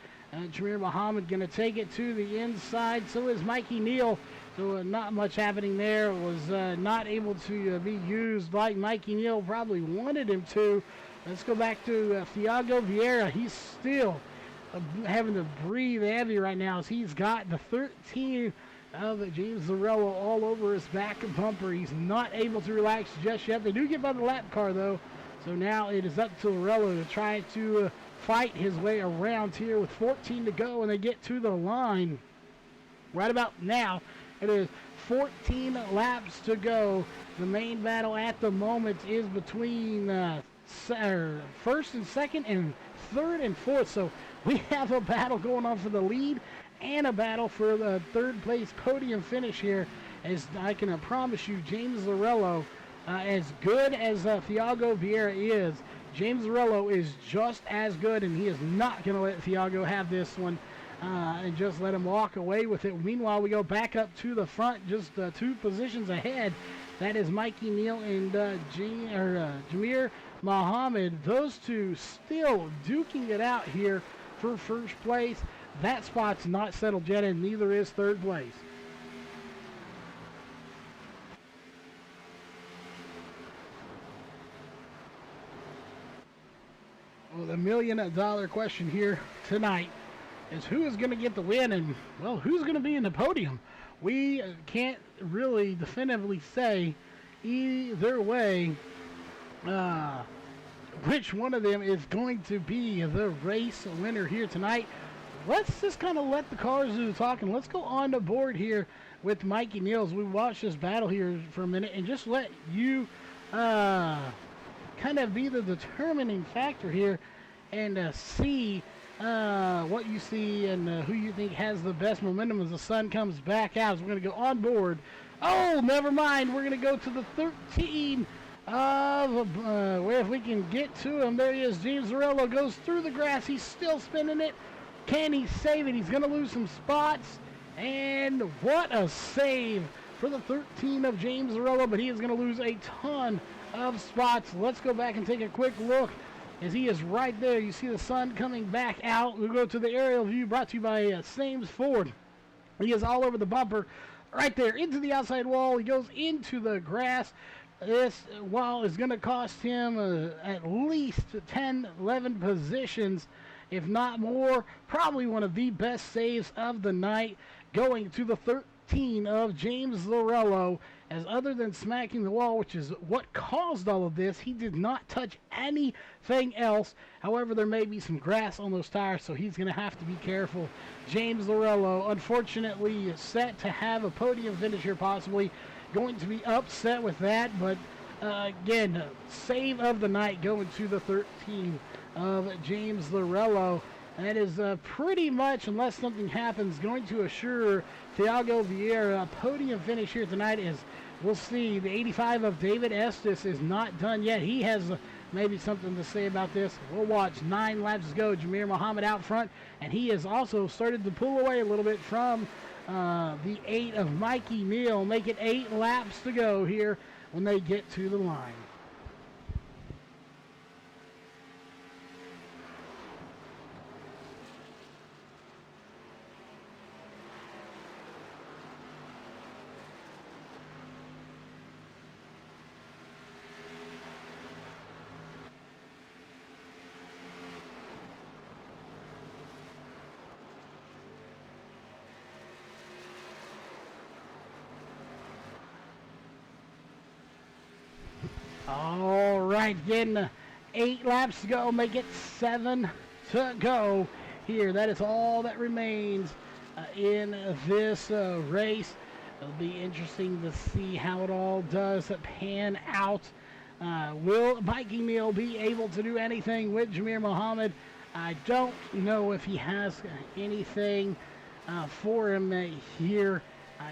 Jameer Muhammad going to take it to the inside. So is Mikey Neal. So not much happening there. Was not able to be used like Mikey Neal probably wanted him to. Let's go back to Thiago Vieira. He's still having to breathe heavy right now as he's got the 13 of James Lorello all over his back bumper. He's not able to relax just yet. They do get by the lap car though, so now it is up to Lorello to try to fight his way around here with 14 to go, and they get to the line right about now. It is 14 laps to go. The main battle at the moment is between first and second and third and fourth, so we have a battle going on for the lead and a battle for the third place podium finish here. As I can promise you, James Lorello, as good as Thiago Vieira is, James Lorello is just as good, and he is not going to let Thiago have this one and just let him walk away with it. Meanwhile, we go back up to the front, just 2 positions ahead. That is Mikey Neal and Jameer Muhammad. Those two still duking it out here for first place. That spot's not settled yet, and neither is third place. the $1 million question here tonight is who is going to get the win and, well, who's going to be in the podium. We can't really definitively say either way which one of them is going to be the race winner here tonight. Let's just kind of let the cars do the talking. Let's go on the board here with Mikey Niels. We watched this battle here for a minute and just let you kind of be the determining factor here and see what you see and who you think has the best momentum as the sun comes back out. So we're going to go on board. Oh, never mind. We're going to go to the 13 of where if we can get to him. There he is. James Zarello goes through the grass. He's still spinning it. Can he save it? He's going to lose some spots. And what a save for the 13 of James Zarello, but he is going to lose a ton of spots. Let's go back and take a quick look as he is right there. You see the sun coming back out. We'll go to the aerial view brought to you by Sames Ford. He is all over the bumper right there into the outside wall. He goes into the grass. This wall is going to cost him at least 10, 11 positions, if not more. Probably one of the best saves of the night, going to the 13 of James Zarello. As other than smacking the wall, which is what caused all of this, he did not touch anything else. However, there may be some grass on those tires, so he's going to have to be careful. James Zarello, unfortunately, set to have a podium finish here, possibly. Going to be upset with that, but again, save of the night going to the 13 of James Zarello. That is pretty much, unless something happens, going to assure Thiago Vieira a podium finish here tonight. As we'll see, the 85 of David Estes is not done yet. He has maybe something to say about this. We'll watch. 9 laps to go. Jamir Muhammad out front, and he has also started to pull away a little bit from the 8 of Mikey Neal. Make it 8 laps to go here when they get to the line. All right, getting 8 laps to go. Make it 7 to go here. That is all that remains in this race. It'll be interesting to see how it all does pan out. Will Mikey Neal be able to do anything with Jamir Muhammad? I don't know if he has anything for him here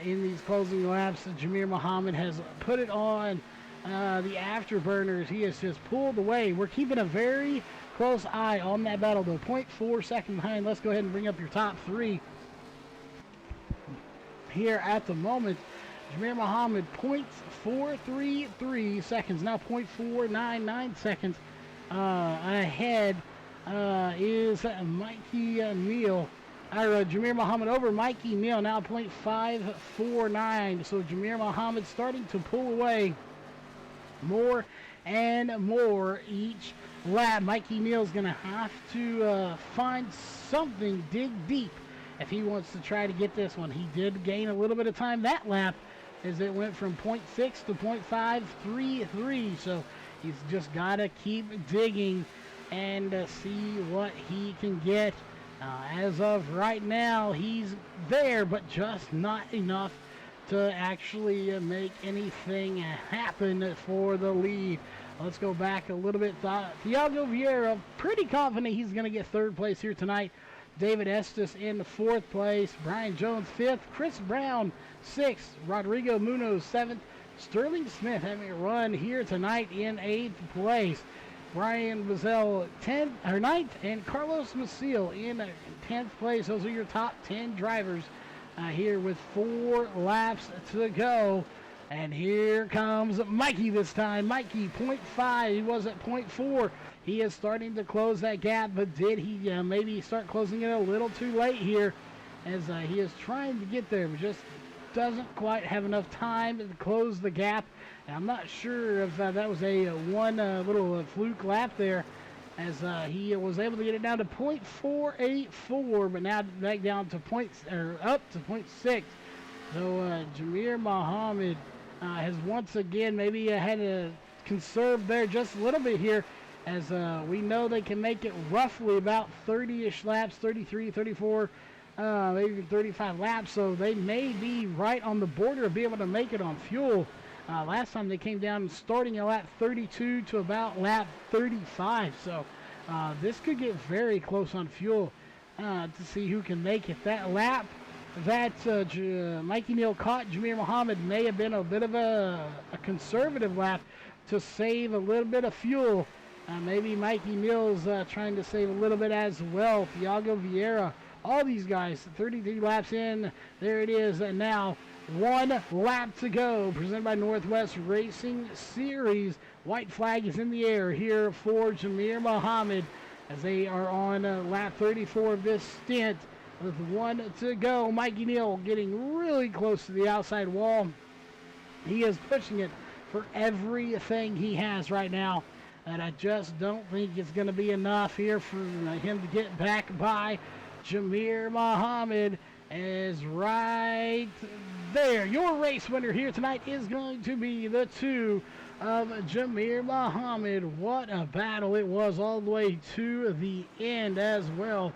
in these closing laps. Jamir Muhammad has put it on the afterburners. He has just pulled away. We're keeping a very close eye on that battle, though. 0.4 seconds behind. Let's go ahead and bring up your top 3 here at the moment. Jamir Muhammad, 0.433 seconds, now 0.499 seconds ahead is Mikey Neal. Jamir Muhammad over Mikey Neal, now 0.549. So Jamir Muhammad starting to pull away more and more each lap. Mikey Neal's going to have to find something, dig deep, if he wants to try to get this one. He did gain a little bit of time that lap as it went from 0.6 to 0.533. So he's just got to keep digging and see what he can get. As of right now, he's there, but just not enough to actually make anything happen for the lead. Let's go back a little bit. Thiago Vieira, pretty confident he's going to get 3rd place here tonight. David Estes in the 4th place. Brian Jones 5th. Chris Brown 6th. Rodrigo Munoz 7th. Sterling Smith having a run here tonight in 8th place. Brian Bazell 10th or 9th, and Carlos Maciel in 10th place. Those are your top 10 drivers here with 4 laps to go. And here comes Mikey this time. Mikey, 0.5. He was at 0.4. He is starting to close that gap, but did he maybe start closing it a little too late here as he is trying to get there, but just doesn't quite have enough time to close the gap. And I'm not sure if that was a one little fluke lap there as he was able to get it down to .484, but now back down to up to .6. So Jameer Muhammad has once again maybe had to conserve there just a little bit here, as we know they can make it roughly about 30-ish laps, 33, 34, maybe 35 laps. So they may be right on the border of being able to make it on fuel. Last time they came down starting at lap 32 to about lap 35. So this could get very close on fuel to see who can make it. That lap that Mikey Neal caught Jameer Muhammad may have been a bit of a conservative lap to save a little bit of fuel. Maybe Mikey Neal's trying to save a little bit as well. Thiago Vieira, all these guys, 33 laps in. There it is. And now 1 lap to go. Presented by Northwest Racing Series. White flag is in the air here for Jameer Muhammad as they are on lap 34 of this stint. With 1 to go, Mikey Neal getting really close to the outside wall. He is pushing it for everything he has right now. And I just don't think it's going to be enough here for him to get back by Jameer Muhammad. Is right there. Your race winner here tonight is going to be the 2 of Jameer Muhammad. What a battle it was all the way to the end as well.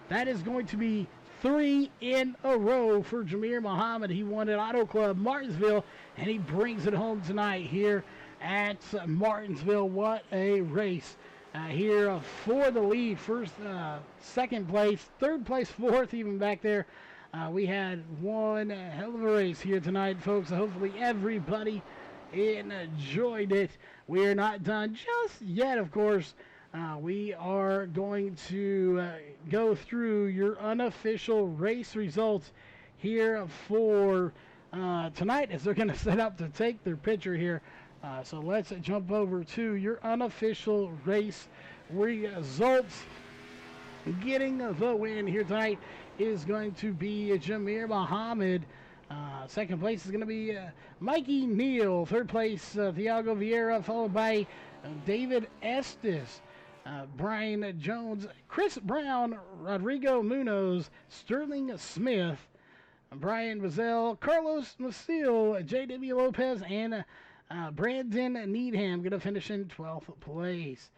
That is going to be 3 in a row for Jameer Muhammad. He won at Auto Club Martinsville, and he brings it home tonight here at Martinsville. What a race. Here for the lead. First, second place, third place, fourth, even back there. We had one hell of a race here tonight, folks. Hopefully everybody enjoyed it. We are not done just yet, of course. We are going to go through your unofficial race results here for tonight, as they're going to set up to take their picture here. So let's jump over to your unofficial race results. Getting the win here tonight is going to be Jameer Muhammad. Second place is going to be Mikey Neal. Third place, Thiago Vieira, followed by David Estes. Brian Jones, Chris Brown, Rodrigo Munoz, Sterling Smith, Brian Bazell, Carlos Maciel, J.W. Lopez, and Brandon Needham going to finish in 12th place.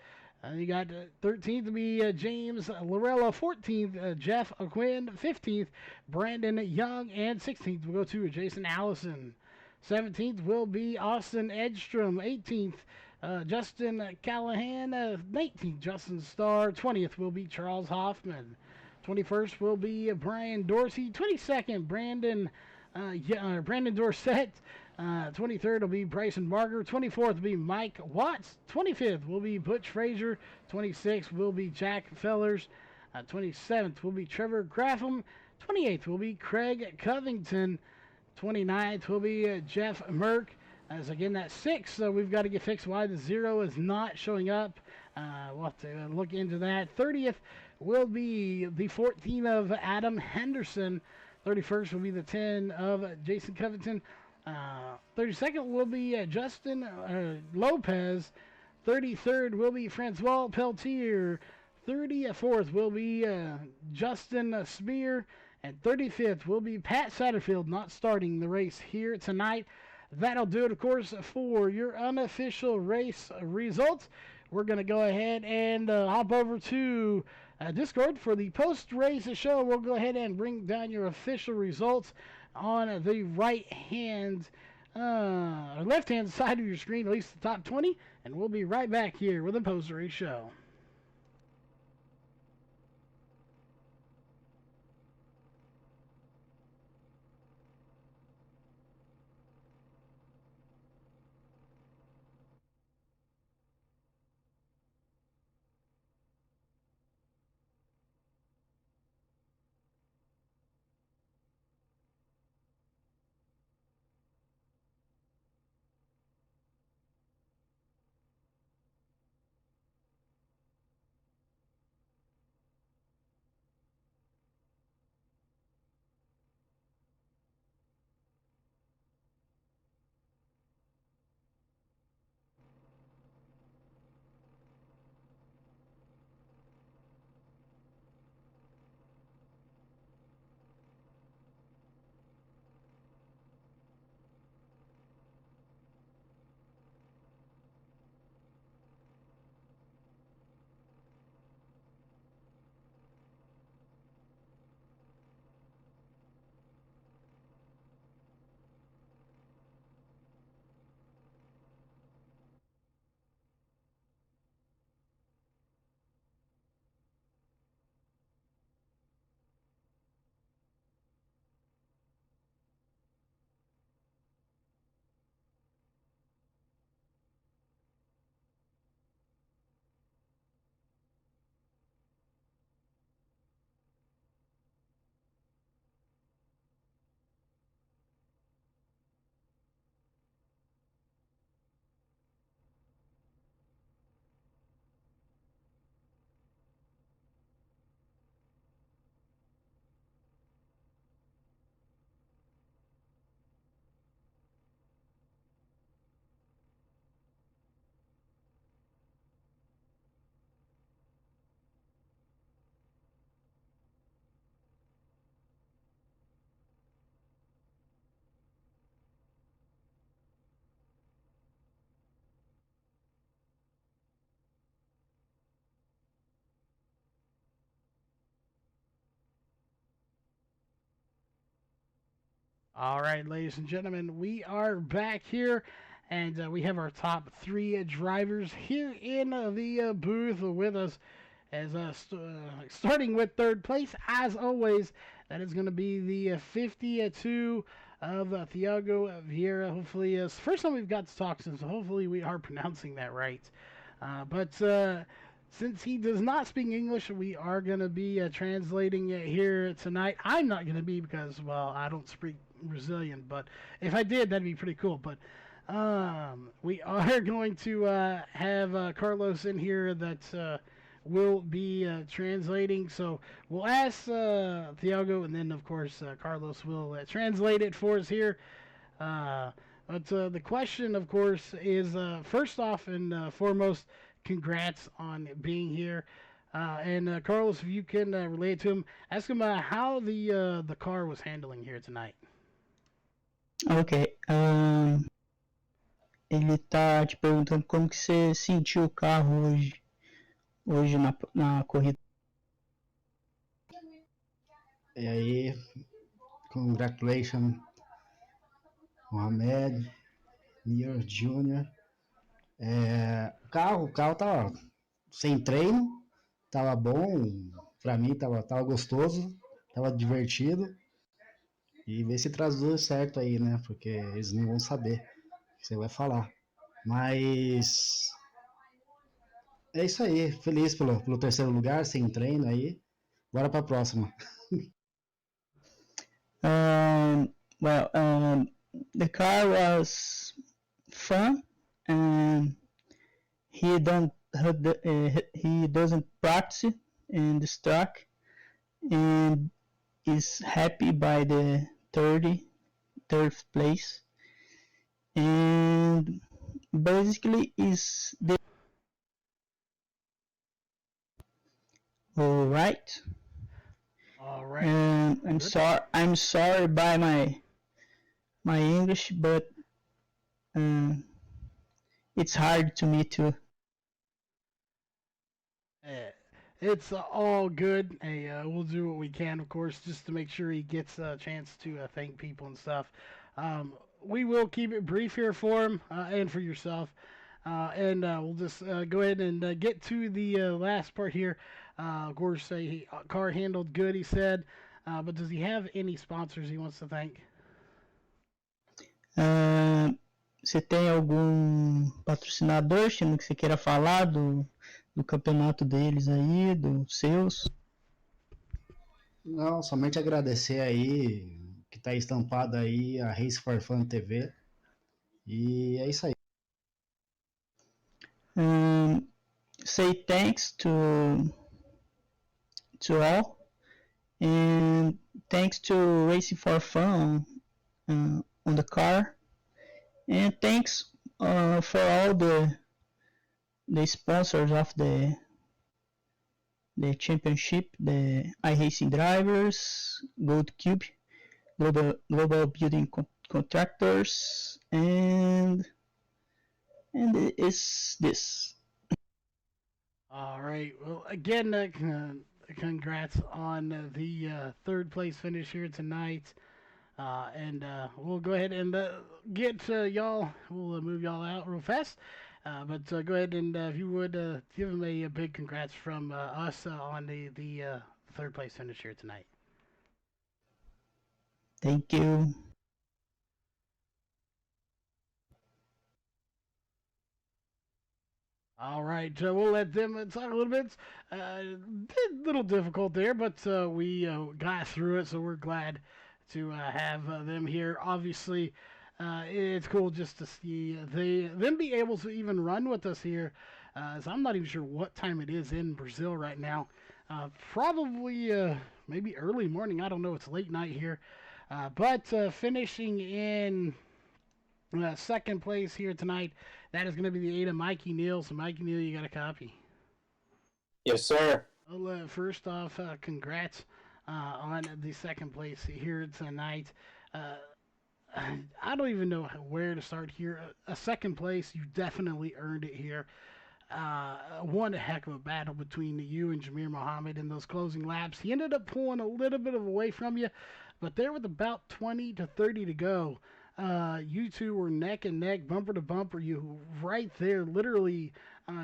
You got 13th to be James Lorella, 14th Jeff Quinn, 15th Brandon Young, and 16th will go to Jason Allison. 17th will be Austin Edstrom, 18th Justin Callahan, 19th Justin Starr, 20th will be Charles Hoffman, 21st will be Brian Dorsey, 22nd Brandon Dorsett, 23rd will be Bryson Barger, 24th will be Mike Watts, 25th will be Butch Frazier, 26th will be Jack Fellers, 27th will be Trevor Graffam, 28th will be Craig Covington, 29th will be Jeff Merck. As again, that 6, so we've got to get fixed why the 0 is not showing up. We'll have to look into that. 30th will be the 14 of Adam Henderson. 31st will be the 10 of Jason Covington. 32nd will be Justin Lopez. 33rd will be Francois Peltier. 34th will be Justin Spear. And 35th will be Pat Satterfield, not starting the race here tonight. That'll do it, of course, for your unofficial race results. We're going to go ahead and hop over to Discord for the post-race show. We'll go ahead and bring down your official results on the left-hand side of your screen, at least the top 20, and we'll be right back here with the post-race show. All right, ladies and gentlemen, we are back here, and we have our top three drivers here in the booth with us. As starting with third place, as always, that is going to be the 52 of Thiago Vieira. Hopefully, it's the first time we've got to talk to him, so hopefully we are pronouncing that right. But since he does not speak English, we are going to be translating it here tonight. I'm not going to be because, well, I don't speak Brazilian, but if I did, that'd be pretty cool. But we are going to have Carlos in here that will be translating. So we'll ask Thiago, and then, of course, Carlos will translate it for us here. But the question, of course, is first off and foremost, congrats on being here. And Carlos, if you can relate to him, ask him how the car was handling here tonight. Ok. Ele tá te perguntando como que você sentiu o carro hoje na corrida. E aí, congratulations, Mohamed, Mir Jr. O carro tava sem treino, tava bom, pra mim tava gostoso, tava divertido. E ver se traduz certo aí, né? Porque eles não vão saber o que você vai falar. Mas é isso aí, feliz pelo terceiro lugar, sem treino aí. Bora pra próxima. The car was fun, and he doesn't practice in this track, and is happy by the third place, and basically is the all right. All right. And I'm sorry by my English, but it's hard to me too. It's all good. Hey, we'll do what we can, of course, just to make sure he gets a chance to thank people and stuff. We will keep it brief here for him and for yourself. And we'll just go ahead and get to the last part here. Of course, car handled good, he said. But does he have any sponsors he wants to thank? Você tem algum patrocinador, Chino, que você queira falar do campeonato deles aí, dos seus? Não, somente agradecer aí, que tá estampado aí, a RACECORE Fan TV. E é isso aí. Say thanks to all, and thanks to Racing for Fun on the car, and thanks for all the sponsors of the championship, the iRacing drivers, Gold Cube, Global Building Contractors, and it's this. All right. Well, again, congrats on the third place finish here tonight. And we'll go ahead and get y'all. We'll move y'all out real fast. But go ahead and if you would give him a big congrats from us on the third place finish here tonight. Thank you. All right, we'll let them talk a little bit. Little difficult there, but we got through it, so we're glad to have them here. Obviously, it's cool just to see them be able to even run with us here. So I'm not even sure what time it is in Brazil right now. Probably maybe early morning. I don't know. It's late night here. But finishing in second place here tonight, that is going to be the 8 of Mikey Neal. So, Mikey Neal, you got a copy? Yes, sir. Well, first off, congrats on the second place here tonight. I don't even know where to start here. A second place, you definitely earned it here. One heck of a battle between you and Jamir Muhammad in those closing laps. He ended up pulling a little bit of away from you, but there with about 20 to 30 to go, you two were neck and neck, bumper to bumper. You right there, literally,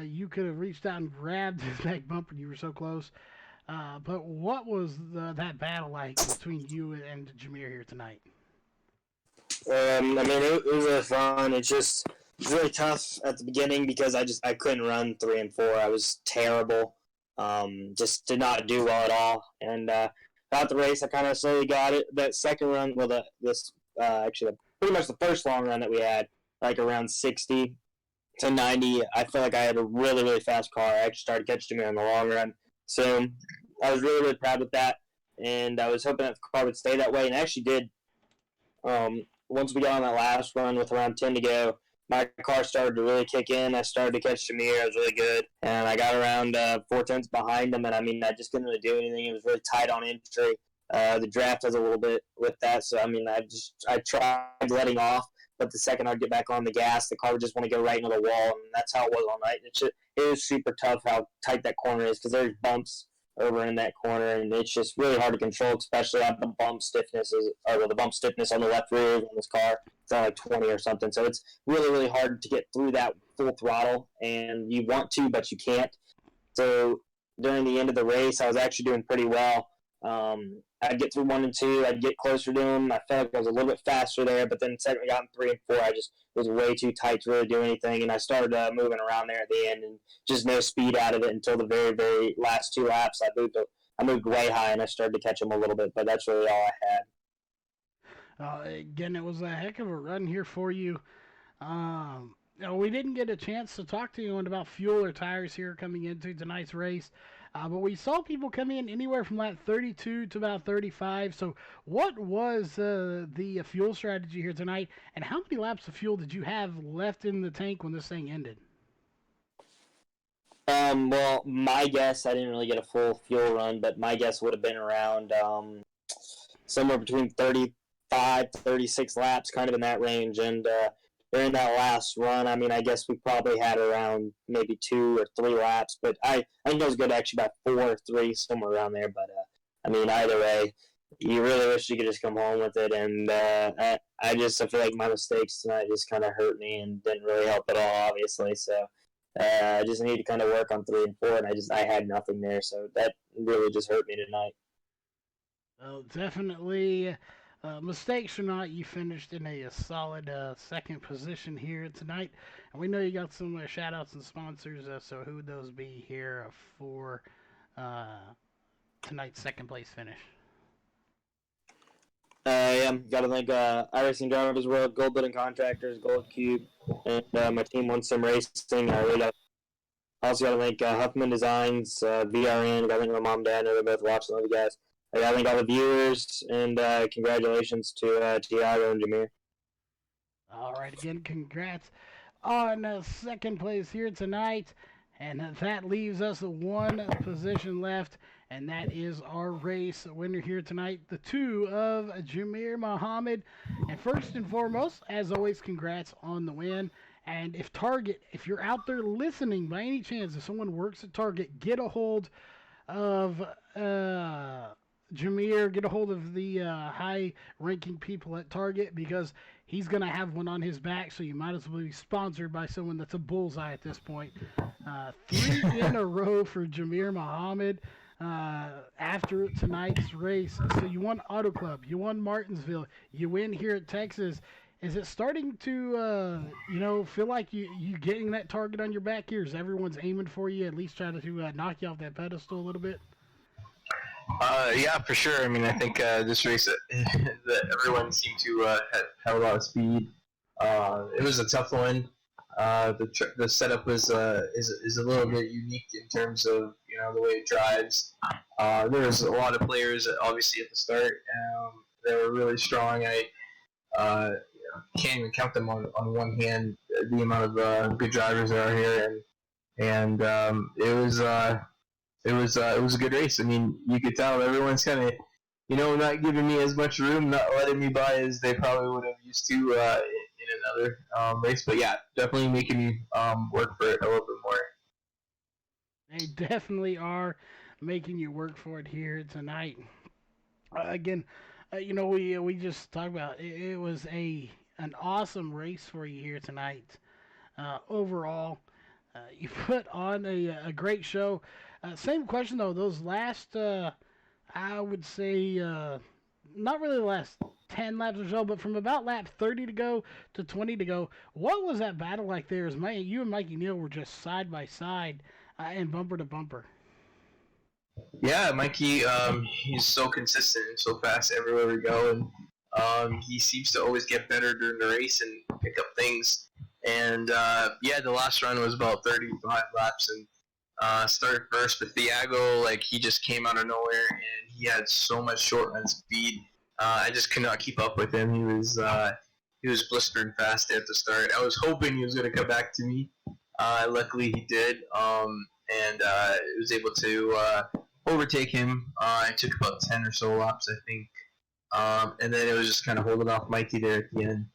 you could have reached out and grabbed his back bumper. You were so close. But what was that battle like between you and Jameer here tonight? I mean, it was really fun. It's really tough at the beginning because I couldn't run 3 and 4. I was terrible. Just did not do well at all. And throughout the race, I kind of slowly got it. That second run, well, pretty much the first long run that we had, like around 60 to 90, I felt like I had a really, really fast car. I actually started catching me on the long run. So I was really, really proud with that. And I was hoping that the car would stay that way, and it actually did. Once we got on that last run with around 10 to go, my car started to really kick in. I started to catch Jameer. I was really good. And I got around 4 tenths behind him, and I mean, I just couldn't really do anything. It was really tight on entry. The draft has a little bit with that. So, I mean, I tried letting off, but the second I'd get back on the gas, the car would just want to go right into the wall, and that's how it was all night. It was super tough how tight that corner is because there's bumps over in that corner, and it's just really hard to control, especially on the bump stiffness the bump stiffness on the left rear on this car. It's not like 20 or something, so it's really, really hard to get through that full throttle, and you want to, but you can't. So during the end of the race, I was actually doing pretty well. I'd get through 1 and 2, I'd get closer to him. I felt like I was a little bit faster there, but then second I got in 3 and 4, I just was way too tight to really do anything, and I started moving around there at the end, and just no speed out of it until the very, very last 2 laps. I moved way high, and I started to catch him a little bit, but that's really all I had. Again, it was a heck of a run here for you. We didn't get a chance to talk to you about fuel or tires here coming into tonight's race. But we saw people come in anywhere from lap 32 to about 35. So what was the fuel strategy here tonight, and how many laps of fuel did you have left in the tank when this thing ended? Well, my guess, I didn't really get a full fuel run, but my guess would have been around somewhere between 35, 36 laps, kind of in that range. And during that last run, I mean, I guess we probably had around maybe 2 or 3 laps, but I think it was good actually about 4 or 3, somewhere around there. But, I mean, either way, you really wish you could just come home with it. And I feel like my mistakes tonight just kind of hurt me and didn't really help at all, obviously. So I just need to kind of work on 3 and 4, and I had nothing there. So that really just hurt me tonight. Well, definitely. Mistakes or not, you finished in a solid second position here tonight. And we know you got some shout outs and sponsors, so who would those be here for tonight's second place finish? Got to thank iRacing Drivers World, Gold Building Contractors, Gold Cube, and my team won some racing. I also got to thank Huffman Designs, VRN. I think my mom and dad know they're both watching. Love you guys. I got to thank all the viewers, and congratulations to Tiago and Jameer. All right, again, congrats on second place here tonight. And that leaves us 1 position left, and that is our race winner here tonight, the 2 of Jameer Muhammad. And first and foremost, as always, congrats on the win. And if you're out there listening by any chance, if someone works at Target, get a hold of Jameer, get a hold of the high-ranking people at Target, because he's going to have one on his back, so you might as well be sponsored by someone that's a bullseye at this point. 3 in a row for Jameer Muhammad after tonight's race. So you won Auto Club, you won Martinsville, you win here at Texas. Is it starting to, feel like you getting that target on your back here? Is everyone's aiming for you, at least trying to knock you off that pedestal a little bit? Yeah, for sure. I mean, I think this race that everyone seemed to have a lot of speed. It was a tough one. The setup is a little bit unique in terms of the way it drives. There was a lot of players obviously at the start. They were really strong. I can't even count them on one hand, the amount of good drivers there are here, and it was a good race. I mean, you could tell everyone's kind of, not giving me as much room, not letting me by as they probably would have used to in another race. But yeah, definitely making me work for it a little bit more. They definitely are making you work for it here tonight. Again, we just talked about it was an awesome race for you here tonight. Overall, you put on a great show. Same question though. Those last, I would say, not really the last 10 laps or so, but from about lap 30 to go to 20 to go, what was that battle like there? As you and Mikey Neal were just side by side and bumper to bumper. Yeah, Mikey, he's so consistent and so fast everywhere we go, and he seems to always get better during the race and pick up things. And yeah, the last run was about 35 laps, and started first. But Thiago, like, he just came out of nowhere, and he had so much short run speed. I just could not keep up with him. He was blistering fast at the start. I was hoping he was going to come back to me. Luckily, he did, and was able to overtake him. It took about 10 or so laps, I think. And then it was just kind of holding off Mikey there at the end.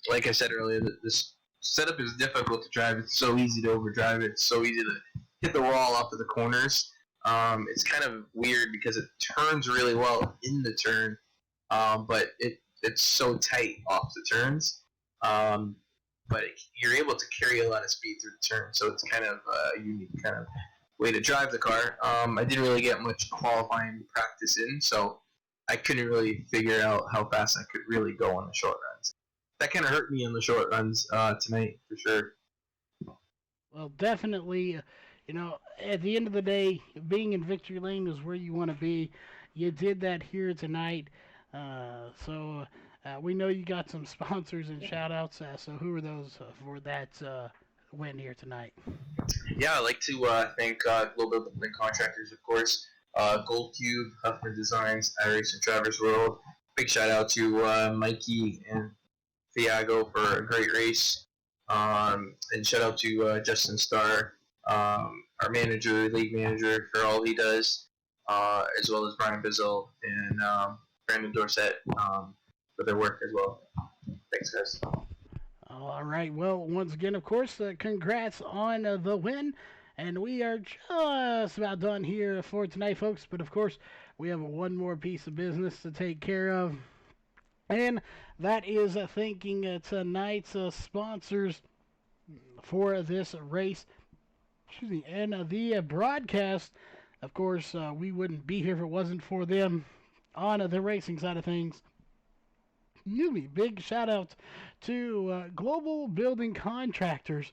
Like I said earlier, this setup is difficult to drive. It's so easy to overdrive it. It's so easy to hit the wall off of the corners. It's kind of weird because it turns really well in the turn, but it's so tight off the turns. But you're able to carry a lot of speed through the turn, so it's kind of a unique kind of way to drive the car. I didn't really get much qualifying practice in, so I couldn't really figure out how fast I could really go on the short runs. That kind of hurt me on the short runs tonight, for sure. Well, definitely, at the end of the day, being in victory lane is where you want to be. You did that here tonight. So we know you got some sponsors and shout outs. So who are those for that win here tonight? Yeah, I'd like to thank Global Building Contractors, of course, Gold Cube, Huffman Designs, iRace and Traverse World. Big shout out to Mikey and Thiago for a great race. And shout out to Justin Starr, our manager, league manager, for all he does, as well as Brian Bizzle and Brandon Dorsett for their work as well. Thanks, guys. All right. Well, once again, of course, congrats on the win. And we are just about done here for tonight, folks. But, of course, we have one more piece of business to take care of. And that is thanking tonight's sponsors for this race. Excuse me. And the broadcast, of course, we wouldn't be here if it wasn't for them on the racing side of things. Big shout out to Global Building Contractors